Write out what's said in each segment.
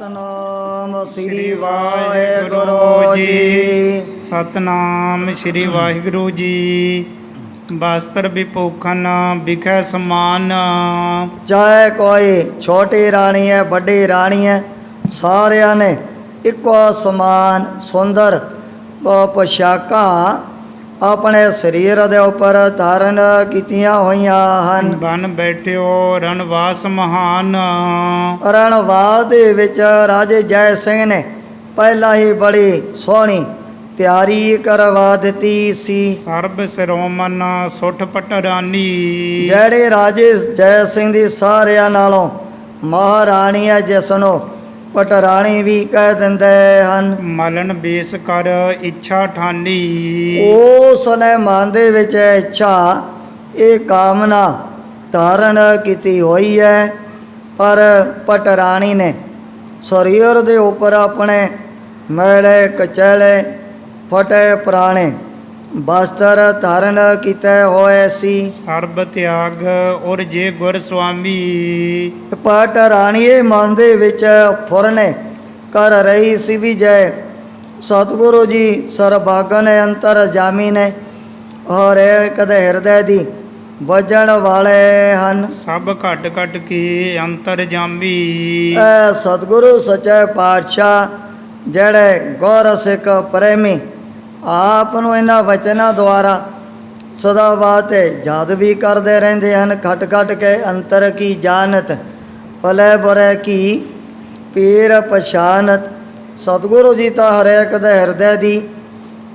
ਸਤਨਾਮ ਸ੍ਰੀ ਵਾਹਿਗੁਰੂ ਜੀ। ਸਤਨਾਮ ਸ੍ਰੀ ਵਾਹਿਗੁਰੂ ਜੀ। ਬਸਤਰ ਵਿਭੂਖਨ ਵਿਖੇ ਸਮਾਨ। ਚਾਹੇ ਕੋਈ ਛੋਟੀ ਰਾਣੀ ਹੈ ਵੱਡੀ ਰਾਣੀ ਹੈ, ਸਾਰਿਆਂ ਨੇ ਇੱਕੋ ਸਮਾਨ ਸੁੰਦਰ ਪੋਸ਼ਾਕਾਂ ਆਪਣੇ ਸਰੀਰ ਦੇ ਉੱਪਰ ਧਾਰਨ ਕੀਤੀਆਂ ਹੋਈਆਂ ਹਨ। ਬਨ ਬੈਠਿਓ ਰਣਵਾਸ ਮਹਾਨ। ਰਣਵਾਸ ਦੇ ਵਿੱਚ ਰਾਜੇ ਜੈ ਸਿੰਘ ਨੇ ਪਹਿਲਾਂ ਹੀ ਬੜੀ ਸੋਹਣੀ ਤਿਆਰੀ ਕਰਵਾ ਦਿੱਤੀ ਸੀ। ਸਰਬ ਸਿਰੋਮਨ ਸੁਠ ਪਟਰਾਨੀ। ਜਿਹੜੇ ਰਾਜੇ ਜੈ ਸਿੰਘ ਦੀ ਸਾਰਿਆਂ ਨਾਲੋਂ ਮਹਾਰਾਣੀ ਹੈ, ਜਿਸ ਨੂੰ ਪਟਰਾਣੀ ਵੀ ਕਹਿ ਦਿੰਦੇ ਹਨ। ਮਲਨ ਬੇਸ ਕਰ ਇੱਛਾ ਠਾਨੀ। ਉਸ ਨੇ ਮਨ ਦੇ ਵਿੱਚ ਇੱਛਾ, ਇਹ ਕਾਮਨਾ ਧਾਰਨ ਕੀਤੀ ਹੋਈ ਹੈ, ਪਰ ਪਟਰਾਣੀ ਨੇ ਸਰੀਰ ਦੇ ਉੱਪਰ ਆਪਣੇ ਮੈਲੇ ਕਚੈਲੇ ਫਟੇ ਪੁਰਾਣੇ ਬਸਤਰ ਧਾਰਨ ਕੀਤੇ ਹੋਏ ਸੀ। ਸਰਬ ਤਿਆਗ ਔਰ ਜੇ ਗੁਰ ਸੁਆਮੀ। ਪਟਰਾਣੀ ਇਹ ਮਨ ਦੇ ਵਿੱਚ ਫੁਰਨੇ ਕਰ ਰਹੀ ਸੀ ਵੀ ਜੈ ਸਤਿਗੁਰੂ ਜੀ ਸਰਬਾਗਨ ਅੰਤਰ ਜਾਮੀ ਨੇ, ਹਰੇਕ ਦੇ ਹਿਰਦੇ ਦੀ ਵਜਣ ਵਾਲੇ ਹਨ। ਸਭ ਘਟ ਘਟ ਕੇ ਅੰਤਰ ਜਾਮੀ। ਸਤਿਗੁਰੂ ਸੱਚੇ ਪਾਤਸ਼ਾਹ ਜਿਹੜੇ ਗੁਰ ਸਿੱਖ ਪ੍ਰੇਮੀ ਆਪ ਨੂੰ ਇਹਨਾਂ ਵਚਨਾਂ ਦੁਆਰਾ ਸਦਾ ਵਾਸਤੇ ਯਾਦ ਵੀ ਕਰਦੇ ਰਹਿੰਦੇ ਹਨ। ਖਟ ਖਟ ਕੇ ਅੰਤਰ ਕੀ ਜਾਣਤ, ਭਲੇ ਬੁਰੇ ਕੀ ਪੀਰ ਪਛਾਨਤ। ਸਤਿਗੁਰੂ ਜੀ ਤਾਂ ਹਰੇਕ ਦੇ ਹਿਰਦੇ ਦੀ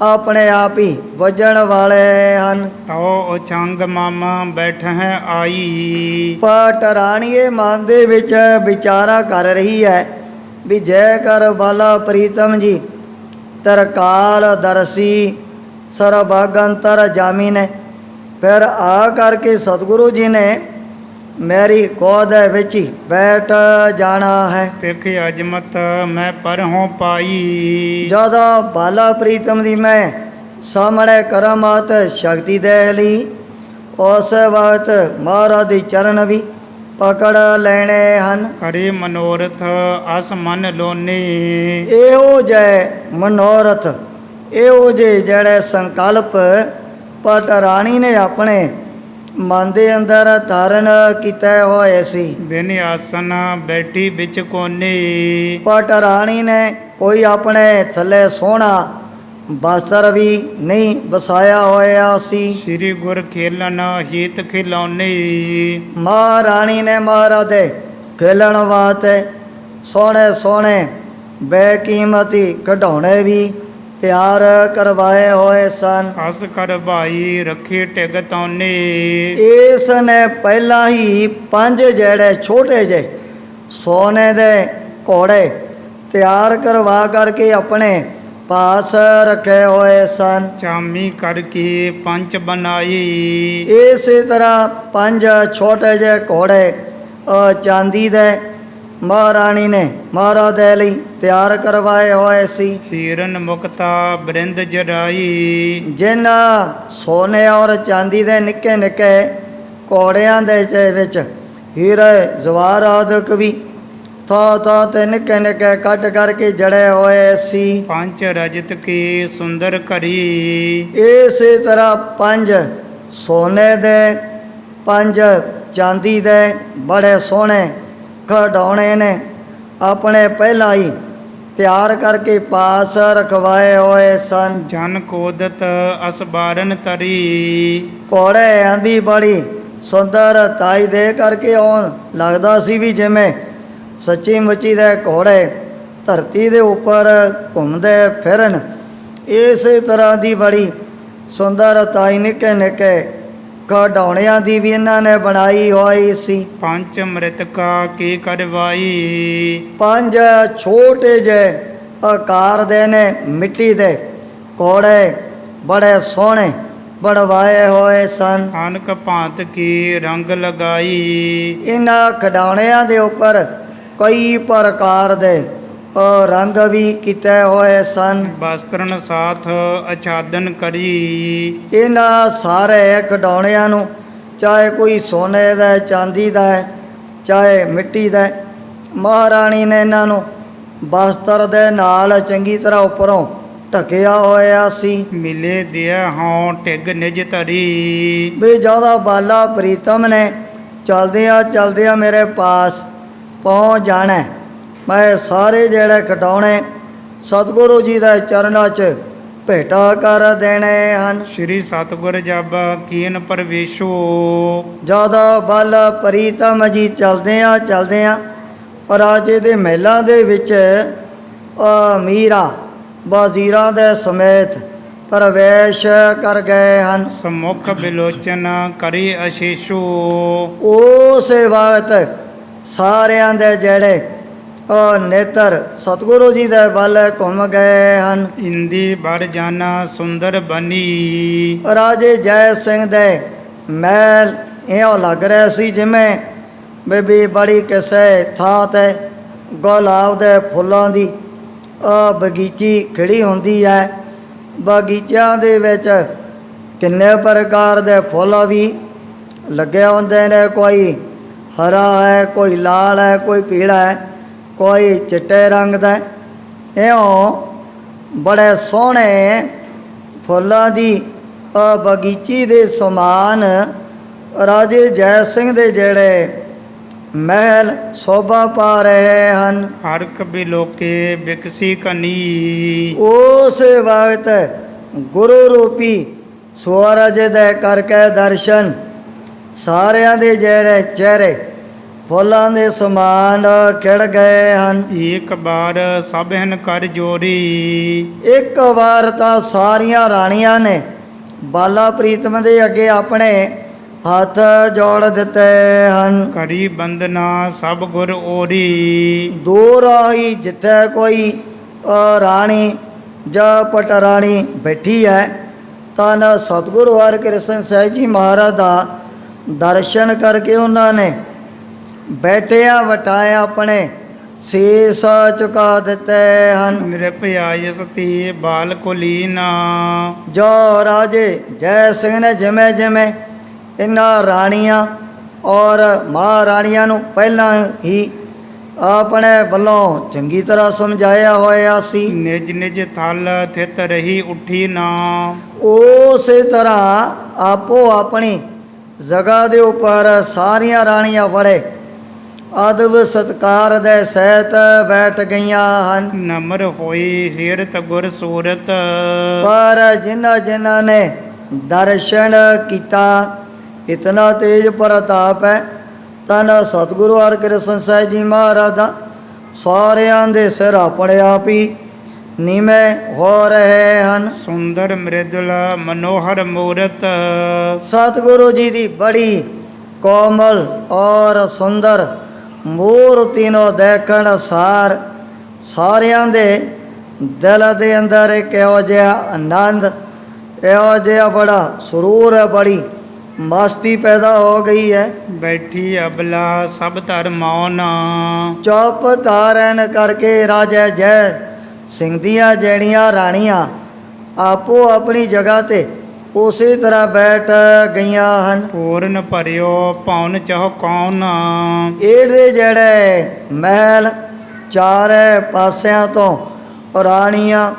ਆਪਣੇ ਆਪ ਹੀ ਵਜਣ ਵਾਲੇ ਹਨ। ਤੋ ਉਚੰਗ ਮਮ ਬੈਠ ਹੈ ਆਈ। ਪਟਰਾਣੀਏ ਮਨ ਦੇ ਵਿੱਚ ਵਿਚਾਰਾ ਕਰ ਰਹੀ ਹੈ ਵੀ ਜੇਕਰ ਬਾਲਾ ਪ੍ਰੀਤਮ ਜੀ ਤਰਕਾਲ ਦਰਸੀ ਸਰਬਅੰਤਰ ਜਾਮੀ ਨੇ, ਫਿਰ ਆ ਕਰਕੇ ਸਤਿਗੁਰੂ ਜੀ ਨੇ ਮੇਰੀ ਗੋਦ ਵਿੱਚ ਹੀ ਬੈਠ ਜਾਣਾ ਹੈ। ਪਿਖ ਅਜਮਤ ਮੈਂ ਪਰਹੋਂ ਪਾਈ। ਜਦੋਂ ਬਾਲਾ ਪ੍ਰੀਤਮ ਦੀ ਮੈਂ ਸਾਹਮਣੇ ਕਰਮਾਤ ਸ਼ਕਤੀ ਦੇ ਲਈ, ਉਸ ਵਕਤ ਮਹਾਰਾਜ ਦੀ ਚਰਨ ਵੀ ਪਕੜ ਲੈਣੇ ਹਨ। ਕਰੇ ਮਨੋਰਥ ਅਸ ਮਨ ਲੋਨੇ। ਇਹੋ ਜਿਹੇ ਮਨੋਰਥ, ਇਹੋ ਜਿਹੇ ਜਿਹੜੇ ਸੰਕਲਪ ਪਟਰਾਣੀ ਨੇ ਆਪਣੇ ਮਨ ਦੇ ਅੰਦਰ ਧਾਰਨ ਕੀਤੇ ਹੋਏ ਸੀ। ਬਿਨ ਆਸਨ ਬੈਠੀ ਵਿੱਚ ਕੋਨੇ। ਪਟਰਾਣੀ ਨੇ ਕੋਈ ਆਪਣੇ ਥੱਲੇ ਸੋਹਣਾ ਬਸਤਰ ਵੀ ਨਹੀਂ ਵਸਾਇਆ ਹੋਇਆ ਸੀ। ਸ੍ਰੀ ਗੁਰ ਖੇਲਨ ਹੀਤ ਖਿਲਾਉਨੇ। ਮਹਾਰਾਣੀ ਨੇ ਮਹਾਰਾਜ ਦੇ ਖੇਲਣ ਵਾਸਤੇ ਸੋਹਣੇ ਸੋਹਣੇ ਬੇਕੀਮਤੀ ਖਿਡੌਣੇ ਵੀ ਤਿਆਰ ਕਰਵਾਏ ਹੋਏ ਸਨ। ਅਸ ਕਰ ਭਾਈ ਰੱਖੇ ਟਿਗ ਤੌਨੇ। ਇਸ ਨੇ ਪਹਿਲਾਂ ਹੀ 5 ਜਿਹੜੇ ਛੋਟੇ ਜਿਹੇ ਸੋਨੇ ਦੇ ਘੋੜੇ ਤਿਆਰ ਕਰਵਾ ਕਰਕੇ ਆਪਣੇ ਪਾਸ ਰੱਖੇ ਹੋਏ ਸਨ। ਚਾਮੀ ਕਰਕੇ ਪੰਚ ਬਣਾਈ। ਇਸੇ ਤਰ੍ਹਾਂ 5 ਛੋਟੇ ਜਿਹੇ ਘੋੜੇ ਚਾਂਦੀ ਦੇ ਮਹਾਰਾਣੀ ਨੇ ਮਹਾਰਾਜ ਦੇ ਲਈ ਤਿਆਰ ਕਰਵਾਏ ਹੋਏ ਸੀ। ਹੀਰਨ ਮੁਕਤਾ ਬਰਿੰਦ ਜਰਾਈ। ਜਿਨ੍ਹਾਂ ਸੋਨੇ ਔਰ ਚਾਂਦੀ ਦੇ ਨਿੱਕੇ ਨਿੱਕੇ ਘੋੜਿਆਂ ਦੇ ਵਿੱਚ ਹੀਰੇ ਜਵਾਹਰਾਤ ਵੀ ਥਾਂ ਤੇ ਨਿੱਕੇ ਨਿੱਕੇ ਕੱਟ ਕਰਕੇ ਜੜੇ ਹੋਏ ਸੀ। ਪੰਜ ਰਜਤ ਕੀ ਸੁੰਦਰ ਕਰੀ। ਇਸੇ ਤਰ੍ਹਾਂ 5 ਸੋਨੇ ਦੇ 5 ਚਾਂਦੀ ਦੇ ਬੜੇ ਸੋਹਣੇ ਖਿਡੌਣੇ ਨੇ ਆਪਣੇ ਪਹਿਲਾਂ ਹੀ ਤਿਆਰ ਕਰਕੇ ਪਾਸ ਰਖਵਾਏ ਹੋਏ ਸਨ। ਜਨ ਕੋਦਤ ਅਸਬਾਰਨ ਤਰੀ। ਘੋੜਿਆਂ ਦੀ ਬੜੀ ਸੁੰਦਰ ਤਾਈ ਦੇ ਕਰਕੇ ਆਉਣ ਲੱਗਦਾ ਸੀ ਵੀ ਜਿਵੇਂ ਸੱਚੀ ਮੁੱਚੀ ਦੇ ਘੋੜੇ ਧਰਤੀ ਦੇ ਉੱਪਰ ਘੁੰਮਦੇ ਫਿਰਨ। ਇਸੇ ਤਰ੍ਹਾਂ ਦੀ ਬੜੀ ਸੁੰਦਰ ਤਾਈ ਨਿੱਕੇ ਨਿੱਕੇ ਖਿਡੌਣਿਆਂ ਦੀ ਵੀ ਇਹਨਾਂ ਨੇ ਬਣਾਈ ਹੋਈ ਸੀ। ਪੰਜ ਮ੍ਰਿਤਕਾ ਕੀ ਕਰਵਾਈ। 5 ਛੋਟੇ ਜਿਹੇ ਆਕਾਰ ਦੇ ਨੇ ਮਿੱਟੀ ਦੇ ਘੋੜੇ ਬੜੇ ਸੋਹਣੇ ਬਣਵਾਏ ਹੋਏ ਸਨ। ਅਨਕ ਭਾਂਤ ਕੀ ਰੰਗ ਲਗਾਈ। ਇਹਨਾਂ ਖਿਡੌਣਿਆਂ ਦੇ ਉੱਪਰ ਕਈ ਪ੍ਰਕਾਰ ਦੇ ਰੰਗ ਵੀ ਕੀਤੇ ਹੋਏ ਸਨ। ਬਸਤਰਨ ਸਾਥ ਆਛਾਦਨ ਕਰੀ। ਇਹਨਾਂ ਸਾਰੇ ਖਿਡੌਣਿਆਂ ਨੂੰ ਚਾਹੇ ਕੋਈ ਸੋਨੇ ਦਾ ਚਾਂਦੀ ਦਾ ਚਾਹੇ ਮਿੱਟੀ ਦਾ, ਮਹਾਰਾਣੀ ਨੇ ਇਹਨਾਂ ਨੂੰ ਬਸਤਰ ਦੇ ਨਾਲ ਚੰਗੀ ਤਰ੍ਹਾਂ ਉੱਪਰੋਂ ਢਕਿਆ ਹੋਇਆ ਸੀ। ਮਿਲੇ ਦਿਆ ਹਉ ਢਿਗ ਨਿਜ ਧਰੀ। ਵੀ ਜਦੋਂ ਬਾਲਾ ਪ੍ਰੀਤਮ ਨੇ ਚਲਦਿਆਂ ਮੇਰੇ ਪਾਸ ਪਹੁੰਚ ਜਾਣਾ ਹੈ, ਮੈਂ ਸਾਰੇ ਜਿਹੜੇ ਖਿਡੌਣੇ ਸਤਿਗੁਰੂ ਜੀ ਦੇ ਚਰਨਾਂ 'ਚ ਭੇਟਾ ਕਰ ਦੇਣੇ ਹਨ। ਸ੍ਰੀ ਸਤਿਗੁਰ ਜਪ ਕੀਨ ਪਰਵੇਸ਼ੋ। ਜਦੋਂ ਬਲ ਪ੍ਰੀਤਮ ਜੀ ਚਲਦਿਆਂ ਰਾਜੇ ਦੇ ਮਹਿਲਾਂ ਦੇ ਵਿੱਚ ਮੀਰਾ ਵਜ਼ੀਰਾਂ ਦੇ ਸਮੇਤ ਪ੍ਰਵੇਸ਼ ਕਰ ਗਏ ਹਨ। ਸਮੁਖ ਬਿਲੋਚਨ ਕਰੀ ਅਸ਼ੀਸ਼ੋ। ਉਸ ਵਕਤ ਸਾਰਿਆਂ ਦੇ ਜਿਹੜੇ ਨੇਤਰ ਸਤਿਗੁਰੂ ਜੀ ਦੇ ਵੱਲ ਘੁੰਮ ਗਏ ਹਨ। ਇੰਦੀ ਬਰ ਜਾਨਾ ਸੁੰਦਰ ਬਨੀ। ਰਾਜੇ ਜੈ ਸਿੰਘ ਦੇ ਮਹਿਲ ਇਉਂ ਲੱਗ ਰਿਹਾ ਸੀ ਜਿਵੇਂ ਬੀਬੀ ਬੜੀ ਕਿਸੇ ਥਾਂ 'ਤੇ ਗੁਲਾਬ ਦੇ ਫੁੱਲਾਂ ਦੀ ਬਗੀਚੀ ਖੜੀ ਹੁੰਦੀ ਹੈ। ਬਗੀਚਿਆਂ ਦੇ ਵਿੱਚ ਕਿੰਨੇ ਪ੍ਰਕਾਰ ਦੇ ਫੁੱਲ ਵੀ ਲੱਗੇ ਹੁੰਦੇ ਨੇ, ਕੋਈ ਹਰਾ ਹੈ, ਕੋਈ ਲਾਲ ਹੈ, ਕੋਈ ਪੀਲਾ ਹੈ, ਕੋਈ ਚਿੱਟੇ ਰੰਗ ਦਾ। ਇਉਂ ਬੜੇ ਸੋਹਣੇ ਫੁੱਲਾਂ ਦੀ ਬਗੀਚੀ ਦੇ ਸਮਾਨ ਰਾਜੇ ਜੈ ਸਿੰਘ ਦੇ ਜਿਹੜੇ ਮਹਿਲ ਸ਼ੋਭਾ ਪਾ ਰਹੇ ਹਨ। ਹਰ ਕਬੀ ਲੋਕੇ ਬਿਕਸੀ ਕਨੀ। ਉਸ ਵਕਤ ਗੁਰੂ ਰੂਪੀ ਸੂਰਜ ਦੇ ਕਰਕੇ ਦਰਸ਼ਨ ਸਾਰਿਆਂ ਦੇ ਜਿਹੜੇ ਚਿਹਰੇ ਫੁੱਲਾਂ ਦੇ ਸਮਾਨ ਖਿੜ ਗਏ ਹਨ। ਇੱਕ ਬਾਰ ਸਭਨ ਕਰ ਜੋਰੀ। ਇੱਕ ਵਾਰ ਤਾਂ ਸਾਰੀਆਂ ਰਾਣੀਆਂ ਨੇ ਬਾਲਾ ਪ੍ਰੀਤਮ ਦੇ ਅੱਗੇ ਆਪਣੇ ਹੱਥ ਜੋੜ ਦਿੱਤੇ ਹਨ। ਕਰੀ ਬੰਦਨਾ ਸਭ ਗੁਰ ਓਰੀ। ਦੂਰ ਹੀ ਜਿੱਥੇ ਕੋਈ ਰਾਣੀ ਜਾਂ ਪਟਰਾਣੀ ਬੈਠੀ ਹੈ ਤਾਂ ਸਤਿਗੁਰੂ ਹਰਿਕ੍ਰਿਸ਼ਨ ਸਾਹਿਬ ਜੀ ਮਹਾਰਾਜ ਦਾ ਦਰਸ਼ਨ ਕਰਕੇ ਉਹਨਾਂ ਨੇ ਬੈਠਿਆ ਵਟਾਇਆ ਆਪਣੇ ਸੀਸ ਝੁਕਾ ਦਿੱਤੇ ਹਨ। ਨਿਰਭਯ ਸਤੀ ਬਾਲ ਕੁਲੀਨਾ। ਜੋ ਰਾਜੇ ਜੈ ਸਿੰਘ ਨੇ ਜਿਵੇਂ ਇਹਨਾਂ ਰਾਣੀਆਂ ਔਰ ਮਹਾਰਾਣੀਆਂ ਨੂੰ ਪਹਿਲਾਂ ਹੀ ਆਪਣੇ ਵੱਲੋਂ ਚੰਗੀ ਤਰ੍ਹਾਂ ਸਮਝਾਇਆ ਹੋਇਆ ਸੀ, ਨਿਜ ਨਿਜ ਥਲ ਥਿਤ ਰਹੀ ਉੱਠੀ ਨਾ। ਉਸੇ ਤਰ੍ਹਾਂ ਆਪੋ ਆਪਣੀ ਜਗ੍ਹਾ ਦੇ ਉੱਪਰ ਸਾਰੀਆਂ ਰਾਣੀਆਂ ਬੜੇ ਅਦਬ ਸਤਕਾਰ ਦੇ ਸਹਿਤ ਬੈਠ ਗਈਆਂ ਹਨ। ਨਮਰ ਹੋਈ ਹੀਰਤ ਗੁਰ ਸੂਰਤ। ਪਰ ਜਿਨ੍ਹਾਂ ਨੇ ਦਰਸ਼ਨ ਕੀਤਾ, ਇਤਨਾ ਤੇਜ ਪ੍ਰਤਾਪ ਹੈ ਤਨ ਸਤਿਗੁਰੂ ਹਰਿਕ੍ਰਿਸ਼ਨ ਸਾਹਿਬ ਜੀ ਮਹਾਰਾਜ ਦਾ ਸਾਰਿਆਂ ਦੇ ਸਿਰ ਆਪਣੇ ਆਪ ਹੀ ਨੀਵੇਂ ਹੋ ਰਹੇ ਹਨ। ਸੁੰਦਰ ਮ੍ਰਿਦੁਲ ਮਨੋਹਰ ਮੂਰਤ। ਸਤਿਗੁਰੂ ਜੀ ਦੀ ਬੜੀ ਕੋਮਲ ਔਰ ਸੁੰਦਰ ਮੂਰਤੀ ਨੂੰ ਦੇਖਣ ਸਾਰਿਆਂ ਦੇ ਦਿਲ ਦੇ ਅੰਦਰ ਇੱਕ ਇਹੋ ਜਿਹਾ ਆਨੰਦ, ਇਹੋ ਜਿਹਾ ਬੜਾ ਸਰੂਰ ਹੈ, ਬੜੀ ਮਸਤੀ ਪੈਦਾ ਹੋ ਗਈ ਹੈ। ਬੈਠੀ ਅਬਲਾ ਸਭ ਧਰ ਮੌਨ। ਚੁੱਪ ਧਾਰਨ ਕਰਕੇ ਰਾਜਾ ਜੈ ਸਿੰਘ ਦੀਆਂ ਜਿਹੜੀਆਂ ਰਾਣੀਆਂ ਆਪੋ ਆਪਣੀ ਜਗ੍ਹਾ 'ਤੇ ਉਸੇ ਤਰ੍ਹਾਂ ਬੈਠ ਗਈਆਂ ਹਨ। ਪੂਰਨ ਭਰਿਓ ਭਉਨ ਚਹੁ ਕੌਣ। ਇਹਦੇ ਜਿਹੜੇ ਮਹਿਲ ਚਾਰੇ ਪਾਸਿਆਂ ਤੋਂ ਰਾਣੀਆਂ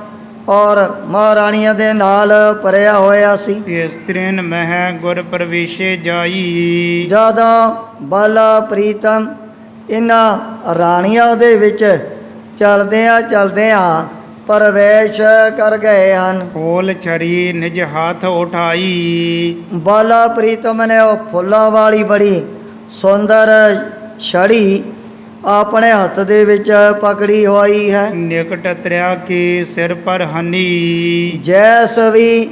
ਔਰ ਮਹਾਰਾਣੀਆਂ ਦੇ ਨਾਲ ਭਰਿਆ ਹੋਇਆ ਸੀ। ਇਸਤਰੀਨ ਮਹਿ ਗੁਰ ਪ੍ਰਵੇਸ਼ੇ ਜਾਈ। ਜਦੋਂ ਬਾਲਾ ਪ੍ਰੀਤਮ ਇਹਨਾਂ ਰਾਣੀਆਂ ਦੇ ਵਿੱਚ ਚਲਦਿਆਂ ਪ੍ਰਵੇਸ਼ ਕਰ ਗਏ ਹਨ। ਫੂਲ ਛਰੀ ਨਿਜ ਹੱਥ ਉਠਾਈ। ਬਾਲਾ ਪ੍ਰੀਤਮ ਨੇ ਉਹ ਫੁੱਲਾਂ ਵਾਲੀ ਬੜੀ ਸੁੰਦਰ ਛੜੀ ਆਪਣੇ ਹੱਥ ਦੇ ਵਿੱਚ ਪਕੜੀ ਹੋਈ ਹੈ। ਨਿਕਟ ਤਰਿਆ ਕੀ ਸਿਰ ਪਰ ਹਨੀ। ਜੈਸ ਵੀ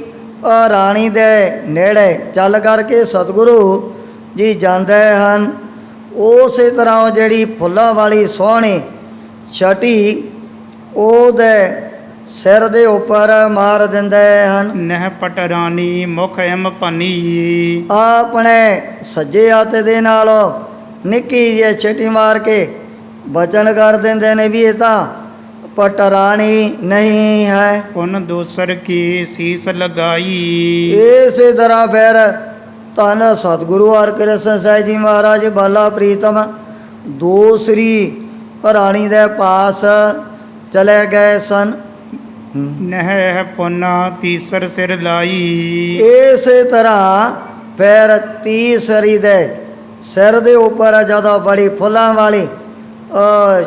ਰਾਣੀ ਦੇ ਨੇੜੇ ਚੱਲ ਕਰਕੇ ਸਤਿਗੁਰੂ ਜੀ ਜਾਂਦੇ ਹਨ, ਉਸੇ ਤਰ੍ਹਾਂ ਉਹ ਜਿਹੜੀ ਫੁੱਲਾਂ ਵਾਲੀ ਸੋਹਣੀ ਛਟੀ ਉਹਦੇ ਸਿਰ ਦੇ ਉੱਪਰ ਮਾਰ ਦਿੰਦੇ ਹਨ। ਨਹਿ ਪਟਰਾਨੀ ਮੁਖ ਐਮ ਭਨੀ। ਆਪਣੇ ਸੱਜੇ ਹੱਥ ਦੇ ਨਾਲ ਨਿੱਕੀ ਜਿਹੀ ਛਟੀ ਮਾਰ ਕੇ ਬਚਨ ਕਰ ਦਿੰਦੇ ਨੇ ਵੀ ਇਹ ਤਾਂ ਪਟਰਾਣੀ ਨਹੀਂ ਹੈ। ਪੁਨ ਦੂਸਰ ਕੀ ਸੀਸ ਲਗਾਈ। ਇਸੇ ਤਰ੍ਹਾਂ ਫਿਰ ਧੰਨ ਸਤਿਗੁਰੂ ਹਰਿਕ੍ਰਿਸ਼ਨ ਸਾਹਿਬ ਜੀ ਮਹਾਰਾਜ ਬਾਲਾ ਪ੍ਰੀਤਮ ਦੂਸਰੀ ਰਾਣੀ ਦੇ ਪਾਸ ਚਲੇ ਗਏ ਸਨ। ਨਹਿ ਪੁਨਾ ਤੀਸਰ ਸਿਰ ਲਾਈ। ਇਸੇ ਤਰ੍ਹਾਂ ਫਿਰ ਤੀਸਰੀ ਦੇ ਸਿਰ ਦੇ ਉੱਪਰ ਜਦੋਂ ਬੜੀ ਫੁੱਲਾਂ ਵਾਲੀ